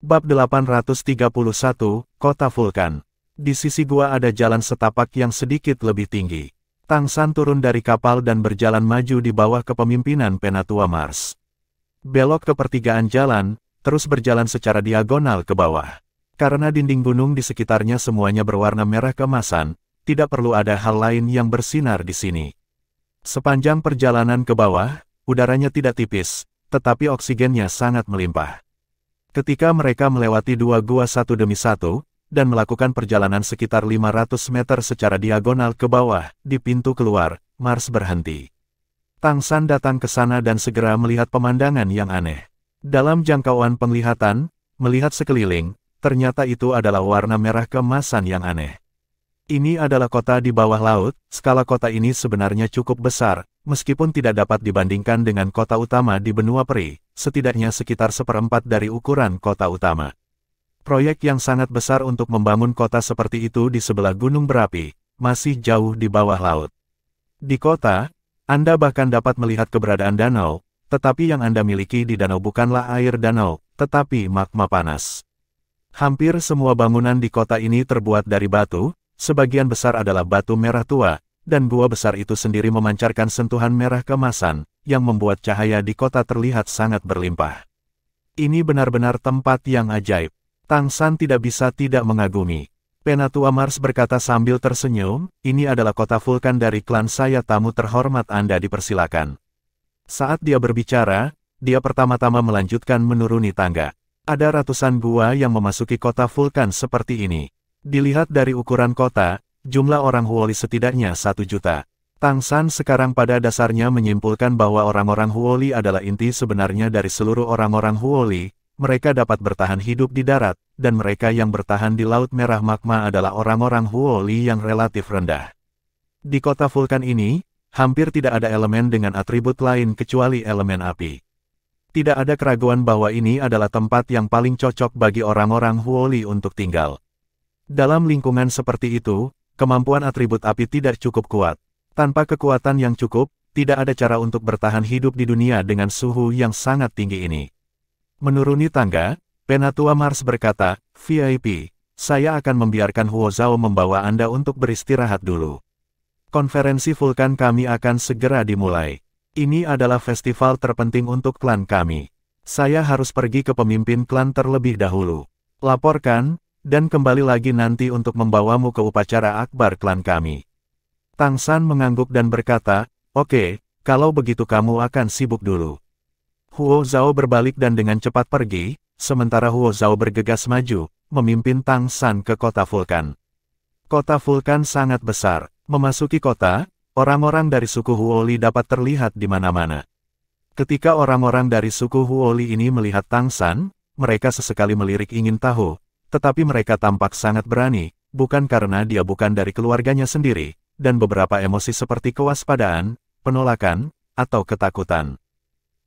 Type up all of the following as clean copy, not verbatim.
Bab 831, Kota Vulkan. Di sisi gua ada jalan setapak yang sedikit lebih tinggi. Tang San turun dari kapal dan berjalan maju di bawah kepemimpinan Penatua Mars. Belok ke pertigaan jalan, terus berjalan secara diagonal ke bawah. Karena dinding gunung di sekitarnya semuanya berwarna merah keemasan, tidak perlu ada hal lain yang bersinar di sini. Sepanjang perjalanan ke bawah, udaranya tidak tipis, tetapi oksigennya sangat melimpah. Ketika mereka melewati dua gua satu demi satu, dan melakukan perjalanan sekitar 500 meter secara diagonal ke bawah, di pintu keluar, Mars berhenti. Tang San datang ke sana dan segera melihat pemandangan yang aneh. Dalam jangkauan penglihatan, melihat sekeliling, ternyata itu adalah warna merah keemasan yang aneh. Ini adalah kota di bawah laut. Skala kota ini sebenarnya cukup besar, meskipun tidak dapat dibandingkan dengan kota utama di benua peri, setidaknya sekitar 1/4 dari ukuran kota utama. Proyek yang sangat besar untuk membangun kota seperti itu di sebelah gunung berapi, masih jauh di bawah laut. Di kota, Anda bahkan dapat melihat keberadaan danau, tetapi yang Anda miliki di danau bukanlah air danau, tetapi magma panas. Hampir semua bangunan di kota ini terbuat dari batu, sebagian besar adalah batu merah tua, dan gua besar itu sendiri memancarkan sentuhan merah keemasan, yang membuat cahaya di kota terlihat sangat berlimpah. Ini benar-benar tempat yang ajaib. Tang San tidak bisa tidak mengagumi. Penatua Mars berkata sambil tersenyum, ini adalah kota vulkan dari klan saya, tamu terhormat Anda dipersilakan. Saat dia berbicara, dia pertama-tama melanjutkan menuruni tangga. Ada ratusan gua yang memasuki kota vulkan seperti ini. Dilihat dari ukuran kota, jumlah orang Huoli setidaknya 1 juta. Tang San sekarang pada dasarnya menyimpulkan bahwa orang-orang Huoli adalah inti sebenarnya dari seluruh orang-orang Huoli. Mereka dapat bertahan hidup di darat, dan mereka yang bertahan di Laut Merah Magma adalah orang-orang Huoli yang relatif rendah. Di kota vulkan ini, hampir tidak ada elemen dengan atribut lain kecuali elemen api. Tidak ada keraguan bahwa ini adalah tempat yang paling cocok bagi orang-orang Huoli untuk tinggal. Dalam lingkungan seperti itu, kemampuan atribut api tidak cukup kuat. Tanpa kekuatan yang cukup, tidak ada cara untuk bertahan hidup di dunia dengan suhu yang sangat tinggi ini. Menuruni tangga, Penatua Mars berkata, VIP, saya akan membiarkan Huo Zhao membawa Anda untuk beristirahat dulu. Konferensi vulkan kami akan segera dimulai. Ini adalah festival terpenting untuk klan kami. Saya harus pergi ke pemimpin klan terlebih dahulu. Laporkan, dan kembali lagi nanti untuk membawamu ke upacara akbar klan kami. Tang San mengangguk dan berkata, oke, kalau begitu kamu akan sibuk dulu. Huo Zhao berbalik dan dengan cepat pergi, sementara Huo Zhao bergegas maju, memimpin Tang San ke kota vulkan. Kota vulkan sangat besar. Memasuki kota, orang-orang dari suku Huoli dapat terlihat di mana-mana. Ketika orang-orang dari suku Huoli ini melihat Tang San, mereka sesekali melirik ingin tahu, tetapi mereka tampak sangat berani, bukan karena dia bukan dari keluarganya sendiri, dan beberapa emosi seperti kewaspadaan, penolakan, atau ketakutan.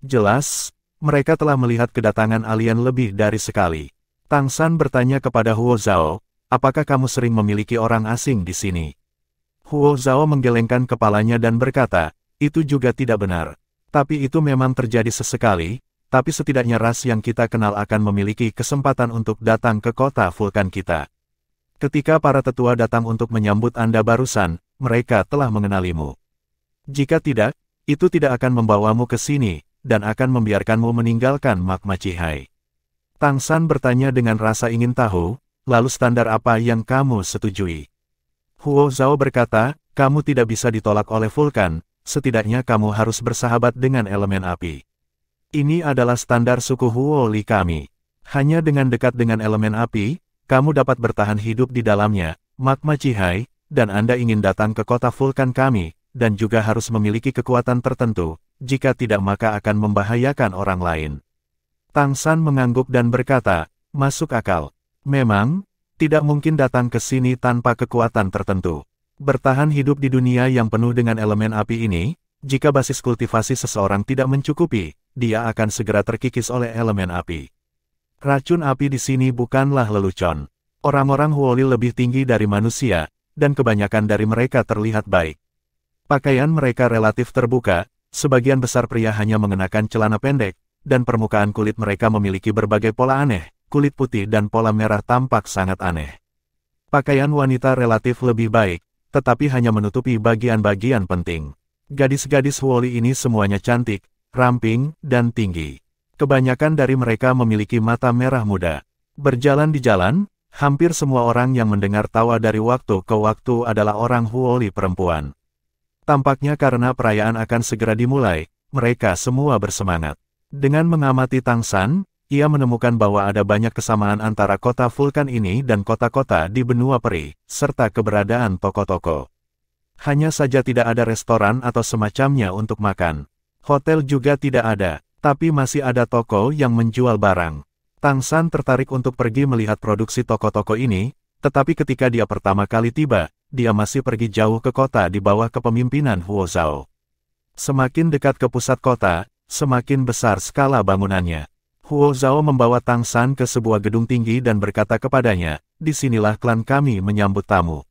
Jelas, mereka telah melihat kedatangan alien lebih dari sekali. Tang San bertanya kepada Huo Zhao, apakah kamu sering memiliki orang asing di sini? Huo Zhao menggelengkan kepalanya dan berkata, itu juga tidak benar. Tapi itu memang terjadi sesekali, tapi setidaknya ras yang kita kenal akan memiliki kesempatan untuk datang ke kota vulkan kita. Ketika para tetua datang untuk menyambut Anda barusan, mereka telah mengenalimu. Jika tidak, itu tidak akan membawamu ke sini, dan akan membiarkanmu meninggalkan magma Cihai. Tang San bertanya dengan rasa ingin tahu, lalu standar apa yang kamu setujui? Huo Zhao berkata, kamu tidak bisa ditolak oleh vulkan, setidaknya kamu harus bersahabat dengan elemen api. Ini adalah standar suku Huoli kami. Hanya dengan dekat dengan elemen api, kamu dapat bertahan hidup di dalamnya, magma Cihai, dan Anda ingin datang ke kota vulkan kami, dan juga harus memiliki kekuatan tertentu, jika tidak maka akan membahayakan orang lain. Tang San mengangguk dan berkata, masuk akal. Memang, tidak mungkin datang ke sini tanpa kekuatan tertentu. Bertahan hidup di dunia yang penuh dengan elemen api ini, jika basis kultivasi seseorang tidak mencukupi, dia akan segera terkikis oleh elemen api. Racun api di sini bukanlah lelucon. Orang-orang Huoli lebih tinggi dari manusia, dan kebanyakan dari mereka terlihat baik. Pakaian mereka relatif terbuka, sebagian besar pria hanya mengenakan celana pendek, dan permukaan kulit mereka memiliki berbagai pola aneh, kulit putih dan pola merah tampak sangat aneh. Pakaian wanita relatif lebih baik, tetapi hanya menutupi bagian-bagian penting. Gadis-gadis Huoli ini semuanya cantik, ramping, dan tinggi. Kebanyakan dari mereka memiliki mata merah muda. Berjalan di jalan, hampir semua orang yang mendengar tawa dari waktu ke waktu adalah orang Huoli perempuan. Tampaknya karena perayaan akan segera dimulai, mereka semua bersemangat. Dengan mengamati Tang San, ia menemukan bahwa ada banyak kesamaan antara kota vulkan ini dan kota-kota di benua peri, serta keberadaan toko-toko. Hanya saja tidak ada restoran atau semacamnya untuk makan. Hotel juga tidak ada, tapi masih ada toko yang menjual barang. Tang San tertarik untuk pergi melihat produksi toko-toko ini, tetapi ketika dia pertama kali tiba, dia masih pergi jauh ke kota di bawah kepemimpinan Huo Zhao. Semakin dekat ke pusat kota, semakin besar skala bangunannya. Huo Zhao membawa Tang San ke sebuah gedung tinggi dan berkata kepadanya, "Disinilah klan kami menyambut tamu.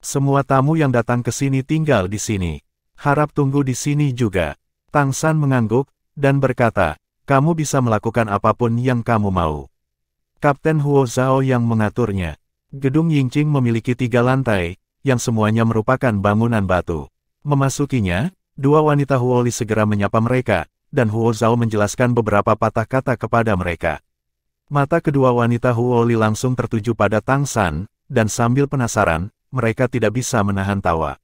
Semua tamu yang datang ke sini tinggal di sini. Harap tunggu di sini juga." Tang San mengangguk, dan berkata, "Kamu bisa melakukan apapun yang kamu mau." Kapten Huo Zhao yang mengaturnya. Gedung Yingqing memiliki 3 lantai, yang semuanya merupakan bangunan batu. Memasukinya, 2 wanita Huoli segera menyapa mereka, dan Huo Zhao menjelaskan beberapa patah kata kepada mereka. Mata kedua wanita Huoli langsung tertuju pada Tang San, dan sambil penasaran, mereka tidak bisa menahan tawa.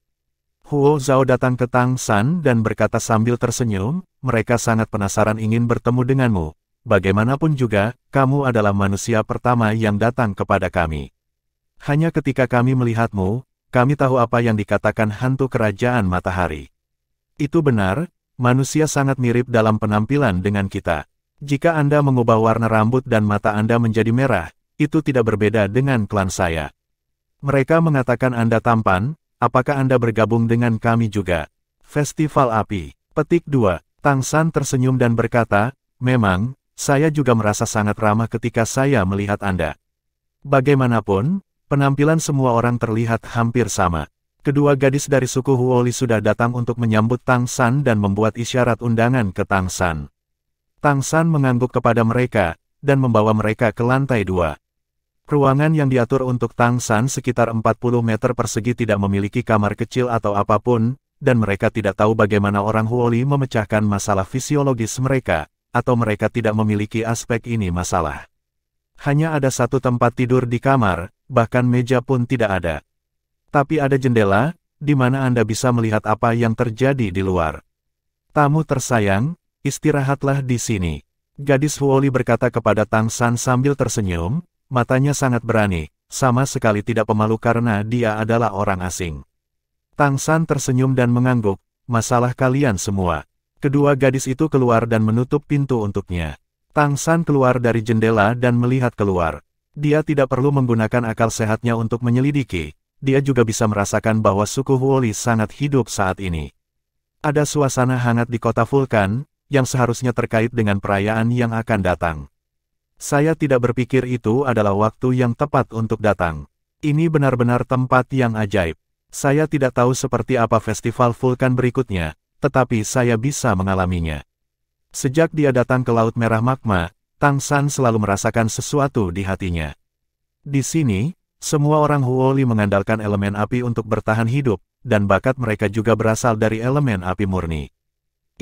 Huo Zhao datang ke Tang San dan berkata sambil tersenyum, "Mereka sangat penasaran ingin bertemu denganmu. Bagaimanapun juga, kamu adalah manusia pertama yang datang kepada kami. Hanya ketika kami melihatmu, kami tahu apa yang dikatakan hantu kerajaan matahari. Itu benar, manusia sangat mirip dalam penampilan dengan kita. Jika Anda mengubah warna rambut dan mata Anda menjadi merah, itu tidak berbeda dengan klan saya. Mereka mengatakan Anda tampan, apakah Anda bergabung dengan kami juga?" Festival Api. Petik 2. Tang San tersenyum dan berkata, "Memang, saya juga merasa sangat ramah ketika saya melihat Anda. Bagaimanapun, penampilan semua orang terlihat hampir sama." Kedua gadis dari suku Huoli sudah datang untuk menyambut Tang San dan membuat isyarat undangan ke Tang San. Tang San mengangguk kepada mereka, dan membawa mereka ke lantai 2. Ruangan yang diatur untuk Tang San sekitar 40 meter persegi tidak memiliki kamar kecil atau apapun, dan mereka tidak tahu bagaimana orang Huoli memecahkan masalah fisiologis mereka, atau mereka tidak memiliki aspek ini masalah. Hanya ada satu tempat tidur di kamar, bahkan meja pun tidak ada. Tapi ada jendela, di mana Anda bisa melihat apa yang terjadi di luar. "Tamu tersayang, istirahatlah di sini." Gadis Huoli berkata kepada Tang San sambil tersenyum, matanya sangat berani, sama sekali tidak pemalu karena dia adalah orang asing. Tang San tersenyum dan mengangguk, "Masalah kalian semua." Kedua gadis itu keluar dan menutup pintu untuknya. Tang San keluar dari jendela dan melihat keluar. Dia tidak perlu menggunakan akal sehatnya untuk menyelidiki. Dia juga bisa merasakan bahwa suku Huoli sangat hidup saat ini. Ada suasana hangat di kota vulkan, yang seharusnya terkait dengan perayaan yang akan datang. Saya tidak berpikir itu adalah waktu yang tepat untuk datang. Ini benar-benar tempat yang ajaib. Saya tidak tahu seperti apa festival vulkan berikutnya, tetapi saya bisa mengalaminya. Sejak dia datang ke Laut Merah Magma, Tang San selalu merasakan sesuatu di hatinya. Di sini, semua orang Huoli mengandalkan elemen api untuk bertahan hidup, dan bakat mereka juga berasal dari elemen api murni.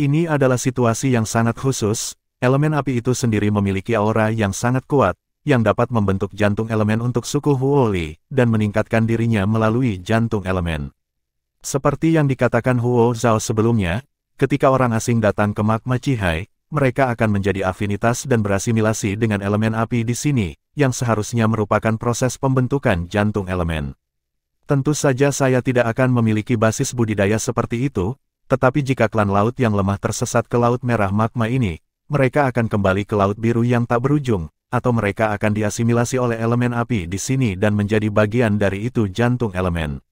Ini adalah situasi yang sangat khusus, elemen api itu sendiri memiliki aura yang sangat kuat, yang dapat membentuk jantung elemen untuk suku Huoli, dan meningkatkan dirinya melalui jantung elemen. Seperti yang dikatakan Huo Zhao sebelumnya, ketika orang asing datang ke Magma Cihai, mereka akan menjadi afinitas dan berasimilasi dengan elemen api di sini, yang seharusnya merupakan proses pembentukan jantung elemen. Tentu saja saya tidak akan memiliki basis budidaya seperti itu, tetapi jika klan laut yang lemah tersesat ke Laut Merah Magma ini, mereka akan kembali ke Laut Biru yang tak berujung, atau mereka akan diasimilasi oleh elemen api di sini dan menjadi bagian dari itu jantung elemen.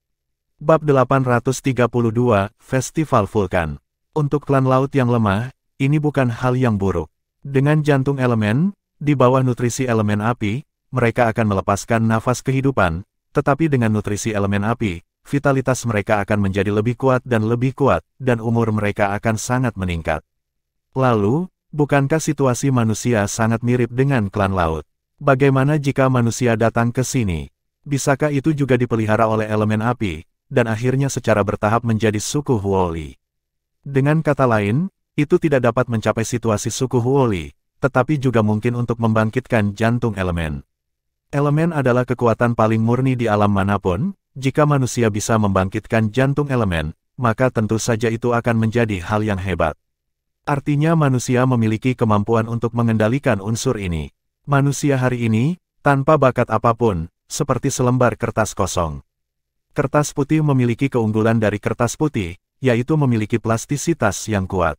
Bab 832, Festival Vulkan. Untuk klan laut yang lemah, ini bukan hal yang buruk. Dengan jantung elemen, di bawah nutrisi elemen api, mereka akan melepaskan nafas kehidupan, tetapi dengan nutrisi elemen api, vitalitas mereka akan menjadi lebih kuat, dan umur mereka akan sangat meningkat. Lalu, bukankah situasi manusia sangat mirip dengan klan laut? Bagaimana jika manusia datang ke sini? Bisakah itu juga dipelihara oleh elemen api, dan akhirnya secara bertahap menjadi suku Huoli? Dengan kata lain, itu tidak dapat mencapai situasi suku Huoli, tetapi juga mungkin untuk membangkitkan jantung elemen. Elemen adalah kekuatan paling murni di alam manapun. Jika manusia bisa membangkitkan jantung elemen, maka tentu saja itu akan menjadi hal yang hebat. Artinya manusia memiliki kemampuan untuk mengendalikan unsur ini. Manusia hari ini, tanpa bakat apapun, seperti selembar kertas kosong. Kertas putih memiliki keunggulan dari kertas putih, yaitu memiliki plastisitas yang kuat.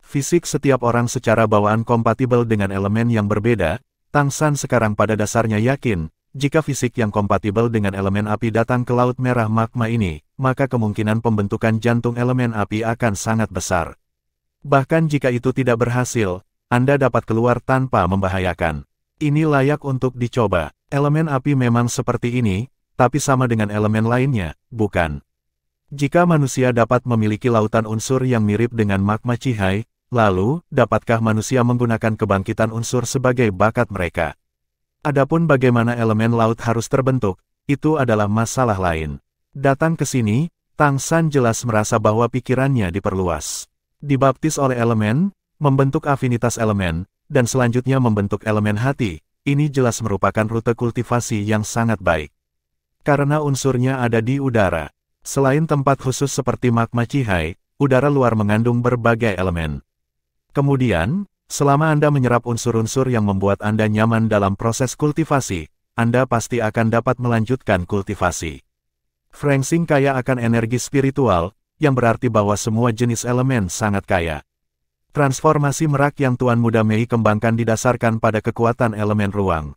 Fisik setiap orang secara bawaan kompatibel dengan elemen yang berbeda. Tang San sekarang pada dasarnya yakin, jika fisik yang kompatibel dengan elemen api datang ke Laut Merah Magma ini, maka kemungkinan pembentukan jantung elemen api akan sangat besar. Bahkan jika itu tidak berhasil, Anda dapat keluar tanpa membahayakan. Ini layak untuk dicoba. Elemen api memang seperti ini, tapi sama dengan elemen lainnya, bukan? Jika manusia dapat memiliki lautan unsur yang mirip dengan magma Chihai, lalu, dapatkah manusia menggunakan kebangkitan unsur sebagai bakat mereka? Adapun bagaimana elemen laut harus terbentuk, itu adalah masalah lain. Datang ke sini, Tang San jelas merasa bahwa pikirannya diperluas. Dibaptis oleh elemen, membentuk afinitas elemen, dan selanjutnya membentuk elemen hati, ini jelas merupakan rute kultivasi yang sangat baik. Karena unsurnya ada di udara. Selain tempat khusus seperti magma Chihai, udara luar mengandung berbagai elemen. Kemudian, selama Anda menyerap unsur-unsur yang membuat Anda nyaman dalam proses kultivasi, Anda pasti akan dapat melanjutkan kultivasi. Frangsing kaya akan energi spiritual, yang berarti bahwa semua jenis elemen sangat kaya. Transformasi merak yang Tuan Muda Mei kembangkan didasarkan pada kekuatan elemen ruang.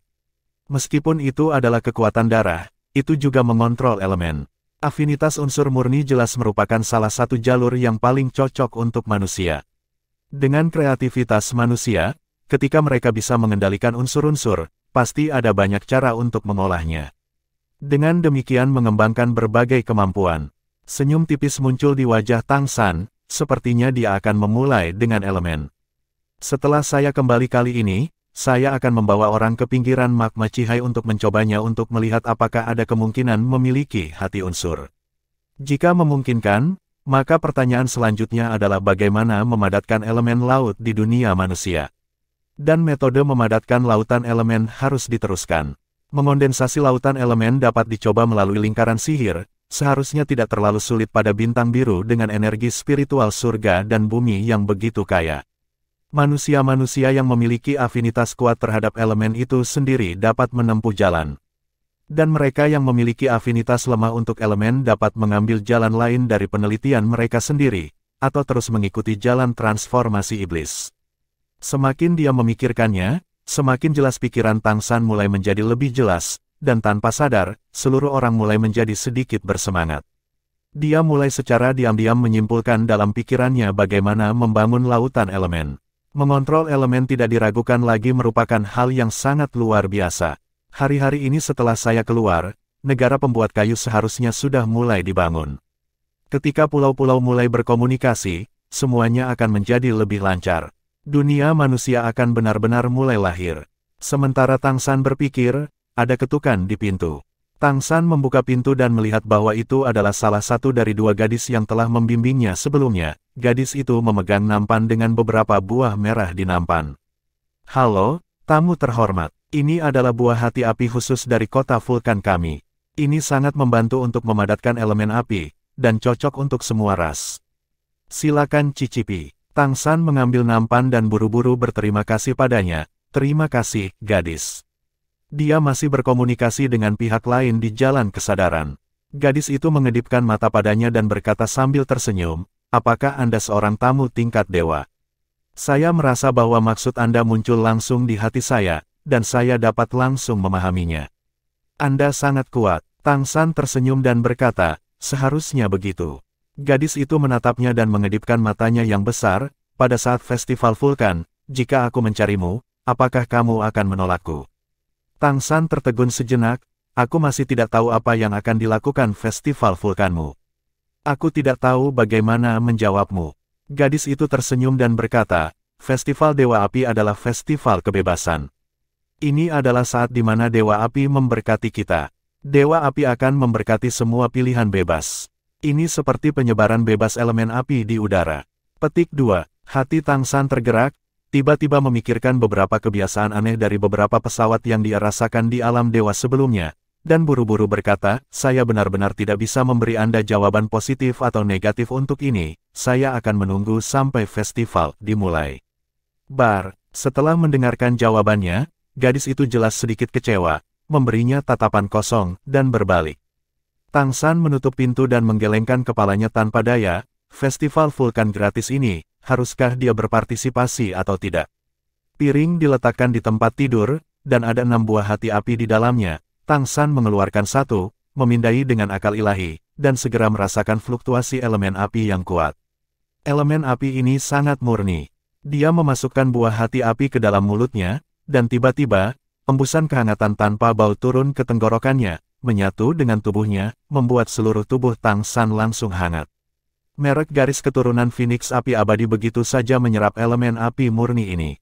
Meskipun itu adalah kekuatan darah, itu juga mengontrol elemen. Afinitas unsur murni jelas merupakan salah satu jalur yang paling cocok untuk manusia. Dengan kreativitas manusia, ketika mereka bisa mengendalikan unsur-unsur, pasti ada banyak cara untuk mengolahnya. Dengan demikian mengembangkan berbagai kemampuan. Senyum tipis muncul di wajah Tang San, sepertinya dia akan memulai dengan elemen. Setelah saya kembali kali ini, saya akan membawa orang ke pinggiran magma Chihai untuk mencobanya untuk melihat apakah ada kemungkinan memiliki hati unsur. Jika memungkinkan, maka pertanyaan selanjutnya adalah bagaimana memadatkan elemen laut di dunia manusia. Dan metode memadatkan lautan elemen harus diteruskan. Mengondensasi lautan elemen dapat dicoba melalui lingkaran sihir, seharusnya tidak terlalu sulit pada bintang biru dengan energi spiritual surga dan bumi yang begitu kaya. Manusia-manusia yang memiliki afinitas kuat terhadap elemen itu sendiri dapat menempuh jalan. Dan mereka yang memiliki afinitas lemah untuk elemen dapat mengambil jalan lain dari penelitian mereka sendiri, atau terus mengikuti jalan transformasi iblis. Semakin dia memikirkannya, semakin jelas pikiran Tang San mulai menjadi lebih jelas, dan tanpa sadar, seluruh orang mulai menjadi sedikit bersemangat. Dia mulai secara diam-diam menyimpulkan dalam pikirannya bagaimana membangun lautan elemen. Mengontrol elemen tidak diragukan lagi merupakan hal yang sangat luar biasa. Hari-hari ini setelah saya keluar, negara pembuat kayu seharusnya sudah mulai dibangun. Ketika pulau-pulau mulai berkomunikasi, semuanya akan menjadi lebih lancar. Dunia manusia akan benar-benar mulai lahir. Sementara Tang San berpikir, ada ketukan di pintu. Tang San membuka pintu dan melihat bahwa itu adalah salah satu dari dua gadis yang telah membimbingnya sebelumnya. Gadis itu memegang nampan dengan beberapa buah merah di nampan. Halo, tamu terhormat. Ini adalah buah hati api khusus dari kota vulkan kami. Ini sangat membantu untuk memadatkan elemen api, dan cocok untuk semua ras. Silakan cicipi. Tang San mengambil nampan dan buru-buru berterima kasih padanya. Terima kasih, gadis. Dia masih berkomunikasi dengan pihak lain di jalan kesadaran. Gadis itu mengedipkan mata padanya dan berkata sambil tersenyum, apakah Anda seorang tamu tingkat dewa? Saya merasa bahwa maksud Anda muncul langsung di hati saya, dan saya dapat langsung memahaminya. Anda sangat kuat. Tang San tersenyum dan berkata, seharusnya begitu. Gadis itu menatapnya dan mengedipkan matanya yang besar. Pada saat festival vulkan, jika aku mencarimu, apakah kamu akan menolakku? Tang San tertegun sejenak, aku masih tidak tahu apa yang akan dilakukan festival vulkanmu. Aku tidak tahu bagaimana menjawabmu. Gadis itu tersenyum dan berkata, festival Dewa Api adalah festival kebebasan. Ini adalah saat di mana Dewa Api memberkati kita. Dewa Api akan memberkati semua pilihan bebas. Ini seperti penyebaran bebas elemen api di udara. Petik 2. Hati Tang San tergerak, tiba-tiba memikirkan beberapa kebiasaan aneh dari beberapa pesawat yang dia rasakan di alam dewa sebelumnya, dan buru-buru berkata, saya benar-benar tidak bisa memberi Anda jawaban positif atau negatif untuk ini, saya akan menunggu sampai festival dimulai. Setelah mendengarkan jawabannya, gadis itu jelas sedikit kecewa, memberinya tatapan kosong, dan berbalik. Tang San menutup pintu dan menggelengkan kepalanya tanpa daya, festival vulkan gratis ini, haruskah dia berpartisipasi atau tidak? Piring diletakkan di tempat tidur, dan ada 6 buah hati api di dalamnya. Tang San mengeluarkan satu, memindai dengan akal ilahi, dan segera merasakan fluktuasi elemen api yang kuat. Elemen api ini sangat murni. Dia memasukkan buah hati api ke dalam mulutnya, dan tiba-tiba, embusan kehangatan tanpa bau turun ke tenggorokannya, menyatu dengan tubuhnya, membuat seluruh tubuh Tang San langsung hangat. Merek garis keturunan Phoenix api abadi begitu saja menyerap elemen api murni ini.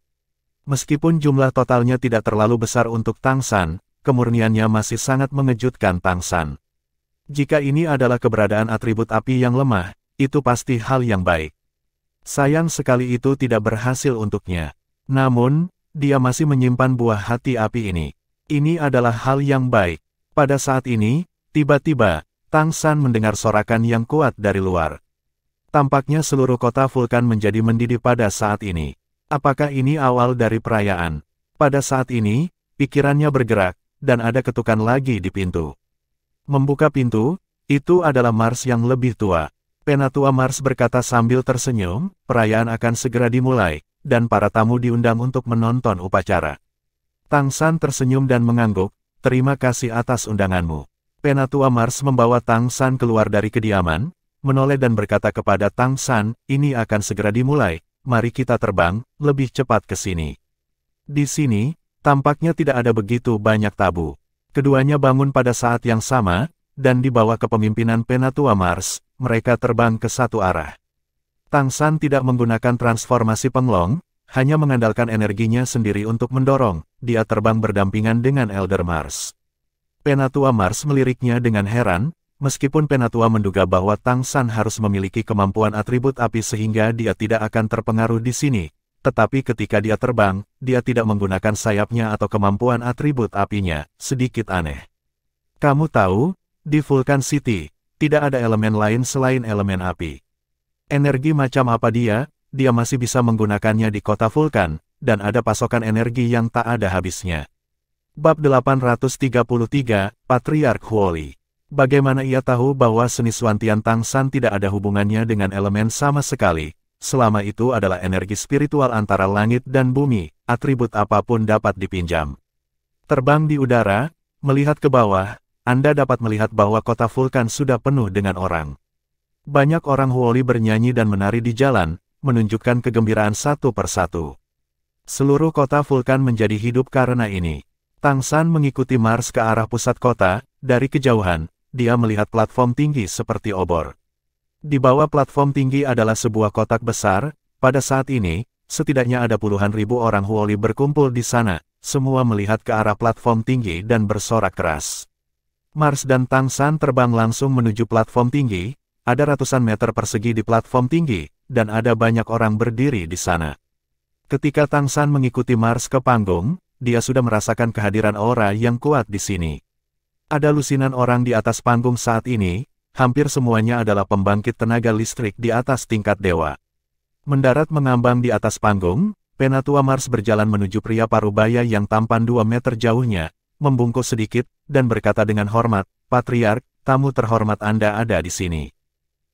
Meskipun jumlah totalnya tidak terlalu besar untuk Tang San, kemurniannya masih sangat mengejutkan Tang San. Jika ini adalah keberadaan atribut api yang lemah, itu pasti hal yang baik. Sayang sekali itu tidak berhasil untuknya. Namun, dia masih menyimpan buah hati api ini. Ini adalah hal yang baik. Pada saat ini, tiba-tiba, Tang San mendengar sorakan yang kuat dari luar. Tampaknya seluruh kota vulkan menjadi mendidih pada saat ini. Apakah ini awal dari perayaan? Pada saat ini, pikirannya bergerak, dan ada ketukan lagi di pintu. Membuka pintu, itu adalah Mars yang lebih tua. Penatua Mars berkata sambil tersenyum, perayaan akan segera dimulai, dan para tamu diundang untuk menonton upacara. Tang San tersenyum dan mengangguk, terima kasih atas undanganmu. Penatua Mars membawa Tang San keluar dari kediaman, menoleh dan berkata kepada Tang San, ini akan segera dimulai, mari kita terbang, lebih cepat ke sini. Di sini, tampaknya tidak ada begitu banyak tabu. Keduanya bangun pada saat yang sama, dan di bawah kepemimpinan Penatua Mars, mereka terbang ke satu arah. Tang San tidak menggunakan transformasi penglong, hanya mengandalkan energinya sendiri untuk mendorong, dia terbang berdampingan dengan Elder Mars. Penatua Mars meliriknya dengan heran, meskipun Penatua menduga bahwa Tang San harus memiliki kemampuan atribut api sehingga dia tidak akan terpengaruh di sini, tetapi ketika dia terbang, dia tidak menggunakan sayapnya atau kemampuan atribut apinya, sedikit aneh. Kamu tahu, di Vulcan City, tidak ada elemen lain selain elemen api. Energi macam apa dia masih bisa menggunakannya di kota vulkan, dan ada pasokan energi yang tak ada habisnya. Bab 833, Patriark Huoli. Bagaimana ia tahu bahwa seni Swantian Tang San tidak ada hubungannya dengan elemen sama sekali, selama itu adalah energi spiritual antara langit dan bumi, atribut apapun dapat dipinjam. Terbang di udara, melihat ke bawah, Anda dapat melihat bahwa kota vulkan sudah penuh dengan orang. Banyak orang Huoli bernyanyi dan menari di jalan, menunjukkan kegembiraan satu persatu. Seluruh kota vulkan menjadi hidup karena ini. Tang San mengikuti Mars ke arah pusat kota, dari kejauhan, dia melihat platform tinggi seperti obor. Di bawah platform tinggi adalah sebuah kotak besar, pada saat ini, setidaknya ada puluhan ribu orang Huoli berkumpul di sana, semua melihat ke arah platform tinggi dan bersorak keras. Mars dan Tang San terbang langsung menuju platform tinggi, ada ratusan meter persegi di platform tinggi, dan ada banyak orang berdiri di sana. Ketika Tang San mengikuti Mars ke panggung, dia sudah merasakan kehadiran aura yang kuat di sini. Ada lusinan orang di atas panggung saat ini, hampir semuanya adalah pembangkit tenaga listrik di atas tingkat dewa. Mendarat mengambang di atas panggung, Penatua Mars berjalan menuju pria parubaya yang tampan 2 meter jauhnya, membungkuk sedikit, dan berkata dengan hormat, Patriark, tamu terhormat Anda ada di sini.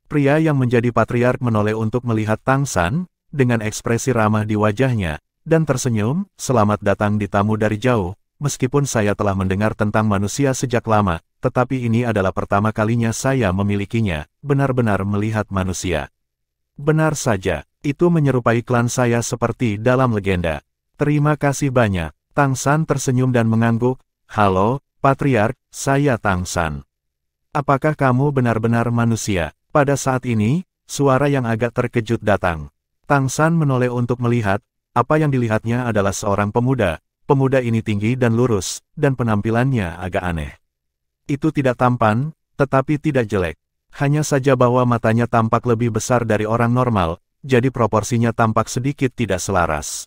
Pria yang menjadi patriark menoleh untuk melihat Tang San, dengan ekspresi ramah di wajahnya, dan tersenyum, selamat datang di tamu dari jauh, meskipun saya telah mendengar tentang manusia sejak lama, tetapi ini adalah pertama kalinya saya memilikinya, benar-benar melihat manusia. Benar saja, itu menyerupai klan saya seperti dalam legenda. Terima kasih banyak. Tang San tersenyum dan mengangguk, halo, Patriark, saya Tang San. Apakah kamu benar-benar manusia? Pada saat ini, suara yang agak terkejut datang. Tang San menoleh untuk melihat, apa yang dilihatnya adalah seorang pemuda, pemuda ini tinggi dan lurus, dan penampilannya agak aneh. Itu tidak tampan, tetapi tidak jelek. Hanya saja bahwa matanya tampak lebih besar dari orang normal, jadi proporsinya tampak sedikit tidak selaras.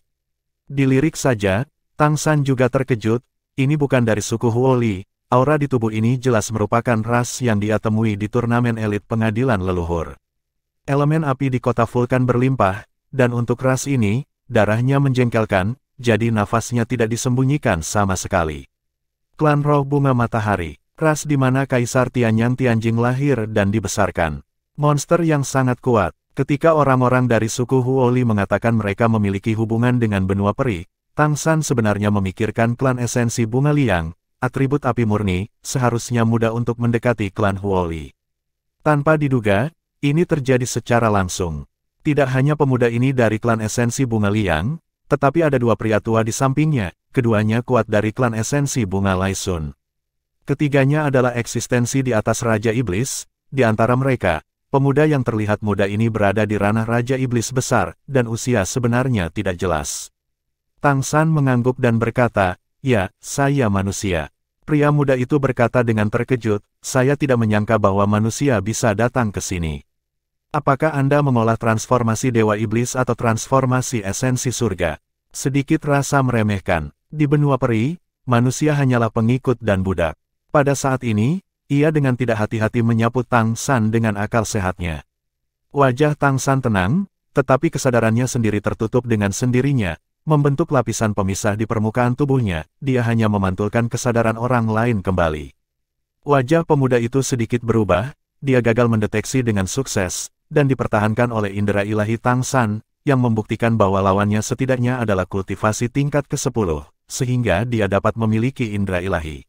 Dilirik saja, Tang San juga terkejut, ini bukan dari suku Huoli, aura di tubuh ini jelas merupakan ras yang dia temui di turnamen elit pengadilan leluhur. Elemen api di kota vulkan berlimpah, dan untuk ras ini, darahnya menjengkelkan, jadi nafasnya tidak disembunyikan sama sekali. Klan Roh Bunga Matahari, ras di mana Kaisar Tianyang Tianjing lahir dan dibesarkan. Monster yang sangat kuat. Ketika orang-orang dari suku Huoli mengatakan mereka memiliki hubungan dengan benua peri, Tang San sebenarnya memikirkan klan esensi Bunga Liang, atribut api murni, seharusnya mudah untuk mendekati klan Huoli. Tanpa diduga, ini terjadi secara langsung. Tidak hanya pemuda ini dari klan esensi Bunga Liang, tetapi ada dua pria tua di sampingnya, keduanya kuat dari klan esensi Bunga Laisun. Ketiganya adalah eksistensi di atas Raja Iblis, di antara mereka, pemuda yang terlihat muda ini berada di ranah Raja Iblis besar, dan usia sebenarnya tidak jelas. Tang San mengangguk dan berkata, "Ya, saya manusia." Pria muda itu berkata dengan terkejut, "Saya tidak menyangka bahwa manusia bisa datang ke sini. Apakah Anda mengolah transformasi Dewa Iblis atau transformasi esensi surga?" Sedikit rasa meremehkan. Di benua peri, manusia hanyalah pengikut dan budak. Pada saat ini, ia dengan tidak hati-hati menyapu Tang San dengan akal sehatnya. Wajah Tang San tenang, tetapi kesadarannya sendiri tertutup dengan sendirinya, membentuk lapisan pemisah di permukaan tubuhnya, dia hanya memantulkan kesadaran orang lain kembali. Wajah pemuda itu sedikit berubah, dia gagal mendeteksi dengan sukses, dan dipertahankan oleh indera ilahi Tang San, yang membuktikan bahwa lawannya setidaknya adalah kultivasi tingkat ke-10, sehingga dia dapat memiliki indera ilahi.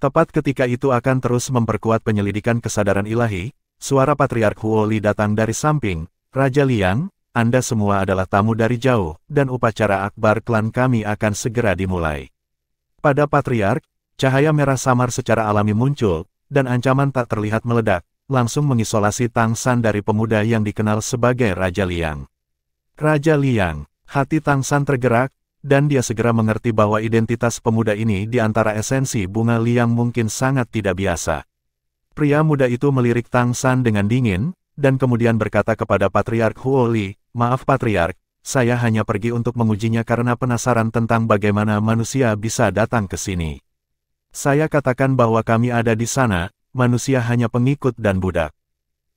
Tepat ketika itu akan terus memperkuat penyelidikan kesadaran ilahi, suara Patriark Huoli datang dari samping, "Raja Liang, Anda semua adalah tamu dari jauh, dan upacara akbar klan kami akan segera dimulai." Pada Patriark, cahaya merah samar secara alami muncul, dan ancaman tak terlihat meledak, langsung mengisolasi Tang San dari pemuda yang dikenal sebagai Raja Liang. Raja Liang, hati Tang San tergerak, dan dia segera mengerti bahwa identitas pemuda ini di antara esensi Bunga Liang mungkin sangat tidak biasa. Pria muda itu melirik Tang San dengan dingin, dan kemudian berkata kepada Patriark Huoli, "Maaf Patriark, saya hanya pergi untuk mengujinya karena penasaran tentang bagaimana manusia bisa datang ke sini. Saya katakan bahwa kami ada di sana, manusia hanya pengikut dan budak.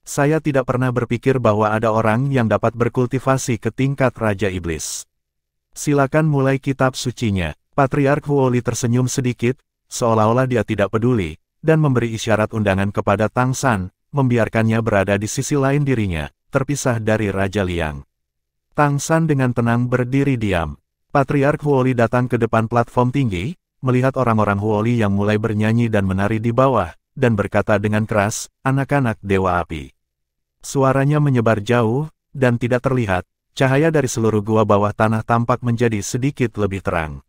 Saya tidak pernah berpikir bahwa ada orang yang dapat berkultivasi ke tingkat Raja Iblis. Silakan mulai kitab sucinya." Patriark Huoli tersenyum sedikit, seolah-olah dia tidak peduli, dan memberi isyarat undangan kepada Tang San, membiarkannya berada di sisi lain dirinya, terpisah dari Raja Liang. Tang San dengan tenang berdiri diam. Patriark Huoli datang ke depan platform tinggi, melihat orang-orang Huoli yang mulai bernyanyi dan menari di bawah, dan berkata dengan keras, "Anak-anak Dewa Api." Suaranya menyebar jauh, dan tidak terlihat, cahaya dari seluruh gua bawah tanah tampak menjadi sedikit lebih terang.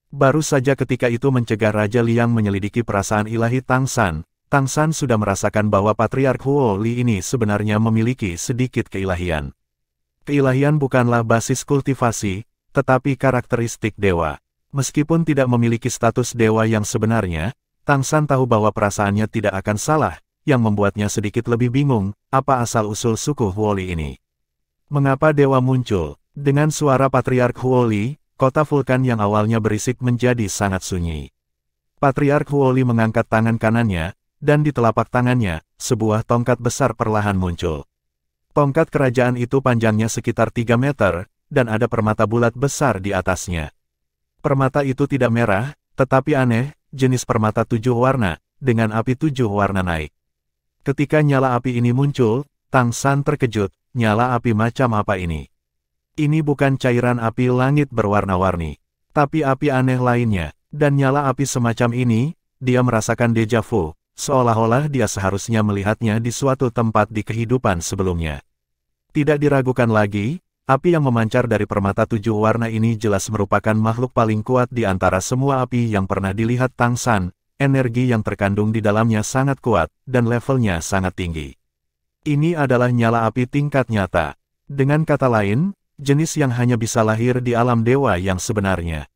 Baru saja ketika itu mencegah Raja Liang menyelidiki perasaan ilahi Tang San sudah merasakan bahwa Patriark Huoli ini sebenarnya memiliki sedikit keilahian. Keilahian bukanlah basis kultivasi, tetapi karakteristik dewa. Meskipun tidak memiliki status dewa yang sebenarnya, Tang San tahu bahwa perasaannya tidak akan salah, yang membuatnya sedikit lebih bingung, apa asal-usul suku Huoli ini. Mengapa dewa muncul? Dengan suara Patriark Huoli, kota vulkan yang awalnya berisik menjadi sangat sunyi. Patriark Huoli mengangkat tangan kanannya, dan di telapak tangannya, sebuah tongkat besar perlahan muncul. Tongkat kerajaan itu panjangnya sekitar 3 meter, dan ada permata bulat besar di atasnya. Permata itu tidak merah, tetapi aneh, jenis permata 7 warna, dengan api 7 warna naik. Ketika nyala api ini muncul, Tang San terkejut, nyala api macam apa ini? Ini bukan cairan api langit berwarna-warni, tapi api aneh lainnya, dan nyala api semacam ini, dia merasakan deja vu, seolah-olah dia seharusnya melihatnya di suatu tempat di kehidupan sebelumnya. Tidak diragukan lagi, api yang memancar dari permata 7 warna ini jelas merupakan makhluk paling kuat di antara semua api yang pernah dilihat Tang San. Energi yang terkandung di dalamnya sangat kuat, dan levelnya sangat tinggi. Ini adalah nyala api tingkat nyata. Dengan kata lain, jenis yang hanya bisa lahir di alam dewa yang sebenarnya.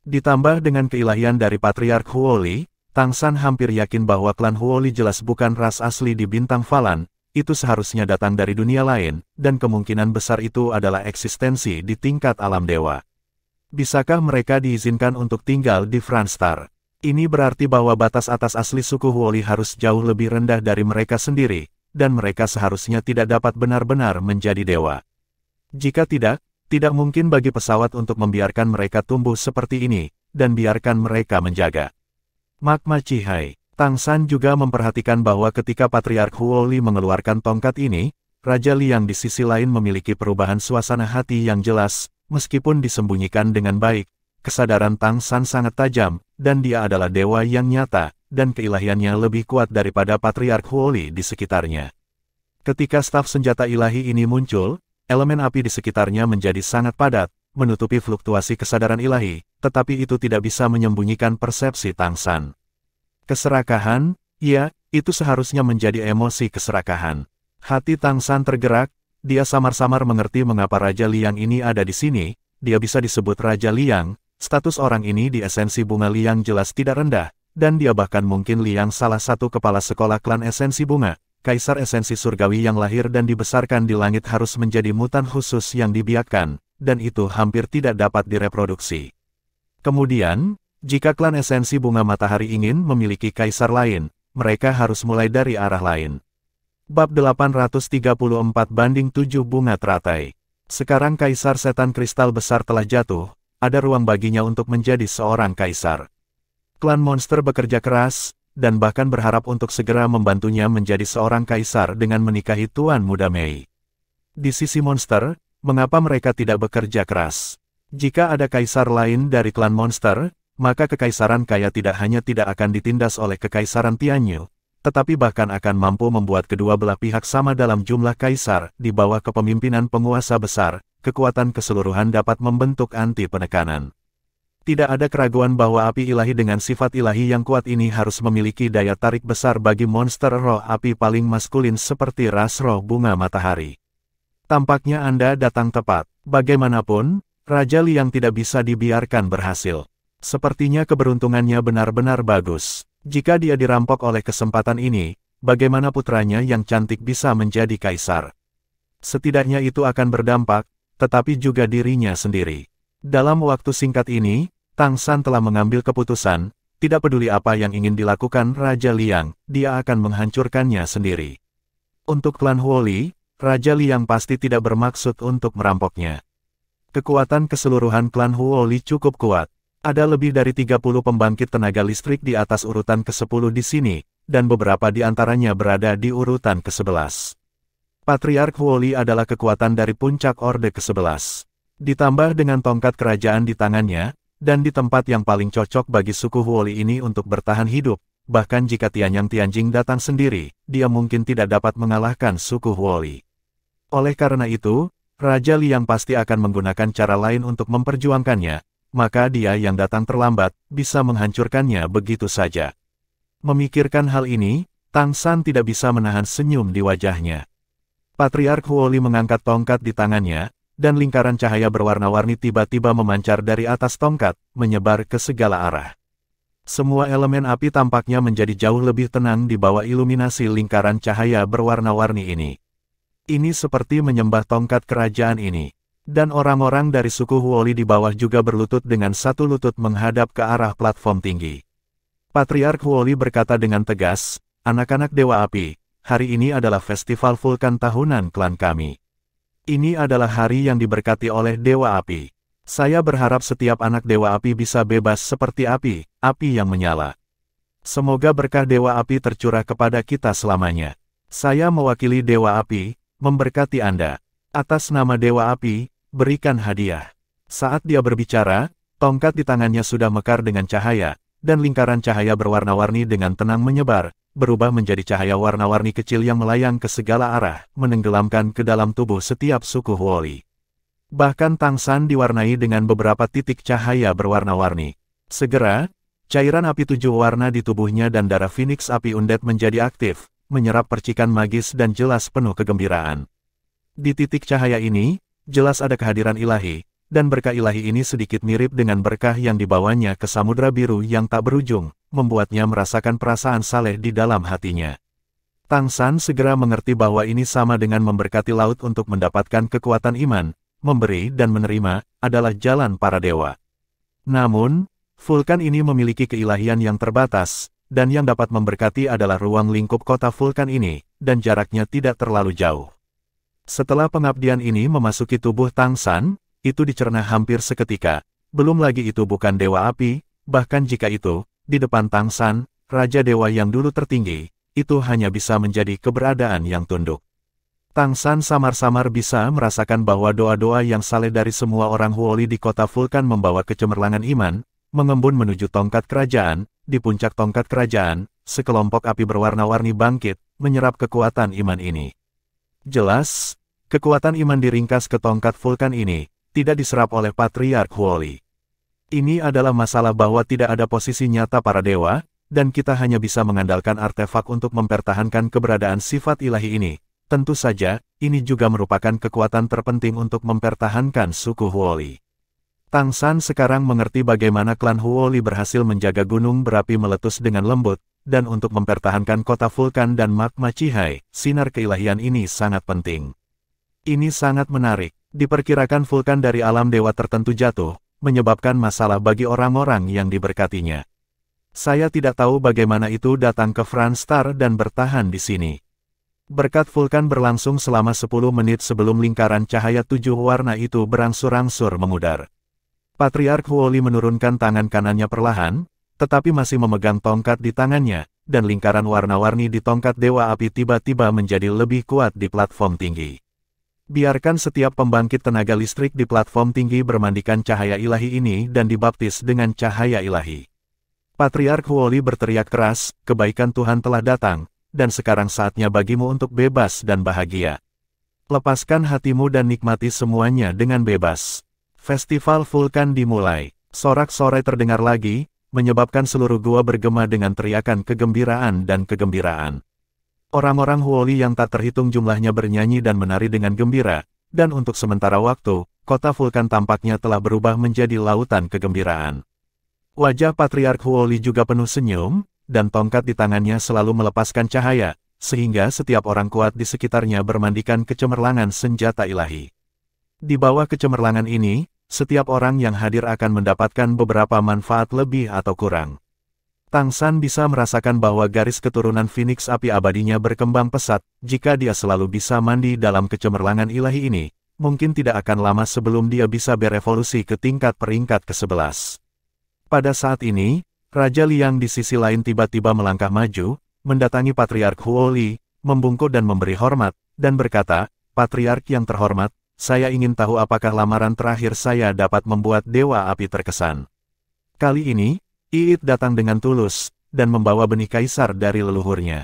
Ditambah dengan keilahian dari Patriark Huoli, Tang San hampir yakin bahwa klan Huoli jelas bukan ras asli di bintang Falan, itu seharusnya datang dari dunia lain, dan kemungkinan besar itu adalah eksistensi di tingkat alam dewa. Bisakah mereka diizinkan untuk tinggal di Franstar? Ini berarti bahwa batas atas asli suku Huoli harus jauh lebih rendah dari mereka sendiri, dan mereka seharusnya tidak dapat benar-benar menjadi dewa. Jika tidak mungkin bagi pesawat untuk membiarkan mereka tumbuh seperti ini, dan biarkan mereka menjaga magma Cihai. Tang San juga memperhatikan bahwa ketika Patriark Huoli mengeluarkan tongkat ini, Raja Liang di sisi lain memiliki perubahan suasana hati yang jelas, meskipun disembunyikan dengan baik. Kesadaran Tang San sangat tajam, dan dia adalah dewa yang nyata, dan keilahiannya lebih kuat daripada Patriark Huoli di sekitarnya. Ketika staf senjata ilahi ini muncul, elemen api di sekitarnya menjadi sangat padat, menutupi fluktuasi kesadaran ilahi, tetapi itu tidak bisa menyembunyikan persepsi Tang San. Keserakahan, ya, itu seharusnya menjadi emosi keserakahan. Hati Tang San tergerak, dia samar-samar mengerti mengapa Raja Liang ini ada di sini, dia bisa disebut Raja Liang, status orang ini di esensi bunga Liang jelas tidak rendah, dan dia bahkan mungkin Liang salah satu kepala sekolah klan esensi bunga, kaisar esensi surgawi yang lahir dan dibesarkan di langit harus menjadi mutan khusus yang dibiakkan, dan itu hampir tidak dapat direproduksi. Kemudian, jika klan esensi bunga matahari ingin memiliki kaisar lain, mereka harus mulai dari arah lain. Bab 834-7 Bunga Teratai. Sekarang kaisar setan kristal besar telah jatuh, ada ruang baginya untuk menjadi seorang kaisar. Klan monster bekerja keras, dan bahkan berharap untuk segera membantunya menjadi seorang kaisar dengan menikahi Tuan Muda Mei. Di sisi monster, mengapa mereka tidak bekerja keras? Jika ada kaisar lain dari klan monster, maka kekaisaran kaya tidak hanya tidak akan ditindas oleh kekaisaran Tianyu, tetapi bahkan akan mampu membuat kedua belah pihak sama dalam jumlah kaisar. Di bawah kepemimpinan penguasa besar, kekuatan keseluruhan dapat membentuk anti penekanan. Tidak ada keraguan bahwa api ilahi dengan sifat ilahi yang kuat ini harus memiliki daya tarik besar bagi monster roh api paling maskulin seperti ras roh bunga matahari. Tampaknya Anda datang tepat. Bagaimanapun, Raja Liang tidak bisa dibiarkan berhasil. Sepertinya keberuntungannya benar-benar bagus. Jika dia dirampok oleh kesempatan ini, bagaimana putranya yang cantik bisa menjadi kaisar? Setidaknya itu akan berdampak, tetapi juga dirinya sendiri. Dalam waktu singkat ini, Tang San telah mengambil keputusan, tidak peduli apa yang ingin dilakukan Raja Liang, dia akan menghancurkannya sendiri. Untuk klan Huoli, Raja Liang pasti tidak bermaksud untuk merampoknya. Kekuatan keseluruhan klan Huoli cukup kuat. Ada lebih dari 30 pembangkit tenaga listrik di atas urutan ke-10 di sini, dan beberapa di antaranya berada di urutan ke-11. Patriark Huoli adalah kekuatan dari puncak Orde ke-11. Ditambah dengan tongkat kerajaan di tangannya, dan di tempat yang paling cocok bagi suku Huoli ini untuk bertahan hidup, bahkan jika Tianyang Tianjing datang sendiri, dia mungkin tidak dapat mengalahkan suku Huoli. Oleh karena itu, Raja Liang pasti akan menggunakan cara lain untuk memperjuangkannya, maka dia yang datang terlambat, bisa menghancurkannya begitu saja. Memikirkan hal ini, Tang San tidak bisa menahan senyum di wajahnya. Patriark Huoli mengangkat tongkat di tangannya, dan lingkaran cahaya berwarna-warni tiba-tiba memancar dari atas tongkat, menyebar ke segala arah. Semua elemen api tampaknya menjadi jauh lebih tenang di bawah iluminasi lingkaran cahaya berwarna-warni ini. Ini seperti menyembah tongkat kerajaan ini. Dan orang-orang dari suku Huoli di bawah juga berlutut dengan satu lutut menghadap ke arah platform tinggi. Patriark Huoli berkata dengan tegas, "Anak-anak Dewa Api, hari ini adalah festival vulkan tahunan klan kami. Ini adalah hari yang diberkati oleh Dewa Api. Saya berharap setiap anak Dewa Api bisa bebas seperti api yang menyala. Semoga berkah Dewa Api tercurah kepada kita selamanya. Saya mewakili Dewa Api, memberkati Anda. Atas nama Dewa Api, berikan hadiah." Saat dia berbicara, tongkat di tangannya sudah mekar dengan cahaya, dan lingkaran cahaya berwarna-warni dengan tenang menyebar, berubah menjadi cahaya warna-warni kecil yang melayang ke segala arah, menenggelamkan ke dalam tubuh setiap suku Huoli. Bahkan Tang San diwarnai dengan beberapa titik cahaya berwarna-warni. Segera, cairan api 7 warna di tubuhnya dan darah Phoenix api undead menjadi aktif, menyerap percikan magis dan jelas penuh kegembiraan. Di titik cahaya ini, jelas ada kehadiran ilahi, dan berkah ilahi ini sedikit mirip dengan berkah yang dibawanya ke Samudra Biru yang tak berujung, membuatnya merasakan perasaan saleh di dalam hatinya. Tang San segera mengerti bahwa ini sama dengan memberkati laut untuk mendapatkan kekuatan iman, memberi dan menerima, adalah jalan para dewa. Namun, vulkan ini memiliki keilahian yang terbatas, dan yang dapat memberkati adalah ruang lingkup kota vulkan ini, dan jaraknya tidak terlalu jauh. Setelah pengabdian ini memasuki tubuh Tang San, itu dicerna hampir seketika, belum lagi itu bukan dewa api, bahkan jika itu, di depan Tang San, Raja Dewa yang dulu tertinggi, itu hanya bisa menjadi keberadaan yang tunduk. Tang San samar-samar bisa merasakan bahwa doa-doa yang saleh dari semua orang Huoli di kota vulkan membawa kecemerlangan iman, mengembun menuju tongkat kerajaan. Di puncak tongkat kerajaan, sekelompok api berwarna-warni bangkit, menyerap kekuatan iman ini. Jelas, kekuatan iman diringkas ke tongkat vulkan ini, tidak diserap oleh Patriark Huoli. Ini adalah masalah bahwa tidak ada posisi nyata para dewa, dan kita hanya bisa mengandalkan artefak untuk mempertahankan keberadaan sifat ilahi ini. Tentu saja, ini juga merupakan kekuatan terpenting untuk mempertahankan suku Huoli. Tang San sekarang mengerti bagaimana klan Huoli berhasil menjaga gunung berapi meletus dengan lembut, dan untuk mempertahankan kota vulkan dan magma Cihai, sinar keilahian ini sangat penting. Ini sangat menarik, diperkirakan vulkan dari alam dewa tertentu jatuh, menyebabkan masalah bagi orang-orang yang diberkatinya. Saya tidak tahu bagaimana itu datang ke Franstar dan bertahan di sini. Berkat vulkan berlangsung selama 10 menit sebelum lingkaran cahaya 7 warna itu berangsur-angsur memudar. Patriark Huoli menurunkan tangan kanannya perlahan, tetapi masih memegang tongkat di tangannya, dan lingkaran warna-warni di tongkat Dewa Api tiba-tiba menjadi lebih kuat di platform tinggi. Biarkan setiap pembangkit tenaga listrik di platform tinggi bermandikan cahaya ilahi ini dan dibaptis dengan cahaya ilahi. Patriark Huoli berteriak keras, kebaikan Tuhan telah datang, dan sekarang saatnya bagimu untuk bebas dan bahagia. Lepaskan hatimu dan nikmati semuanya dengan bebas. Festival vulkan dimulai. Sorak-sorai terdengar lagi, menyebabkan seluruh gua bergema dengan teriakan kegembiraan dan kegembiraan. Orang-orang Huoli yang tak terhitung jumlahnya bernyanyi dan menari dengan gembira, dan untuk sementara waktu, kota vulkan tampaknya telah berubah menjadi lautan kegembiraan. Wajah Patriark Huoli juga penuh senyum, dan tongkat di tangannya selalu melepaskan cahaya, sehingga setiap orang kuat di sekitarnya bermandikan kecemerlangan senjata ilahi. Di bawah kecemerlangan ini, setiap orang yang hadir akan mendapatkan beberapa manfaat lebih atau kurang. Tang San bisa merasakan bahwa garis keturunan Phoenix api abadinya berkembang pesat, jika dia selalu bisa mandi dalam kecemerlangan ilahi ini, mungkin tidak akan lama sebelum dia bisa berevolusi ke tingkat peringkat ke-11. Pada saat ini, Raja Liang di sisi lain tiba-tiba melangkah maju, mendatangi Patriark Huoli, membungkuk dan memberi hormat, dan berkata, Patriark yang terhormat, saya ingin tahu apakah lamaran terakhir saya dapat membuat Dewa Api terkesan. Kali ini, Iit datang dengan tulus, dan membawa benih kaisar dari leluhurnya.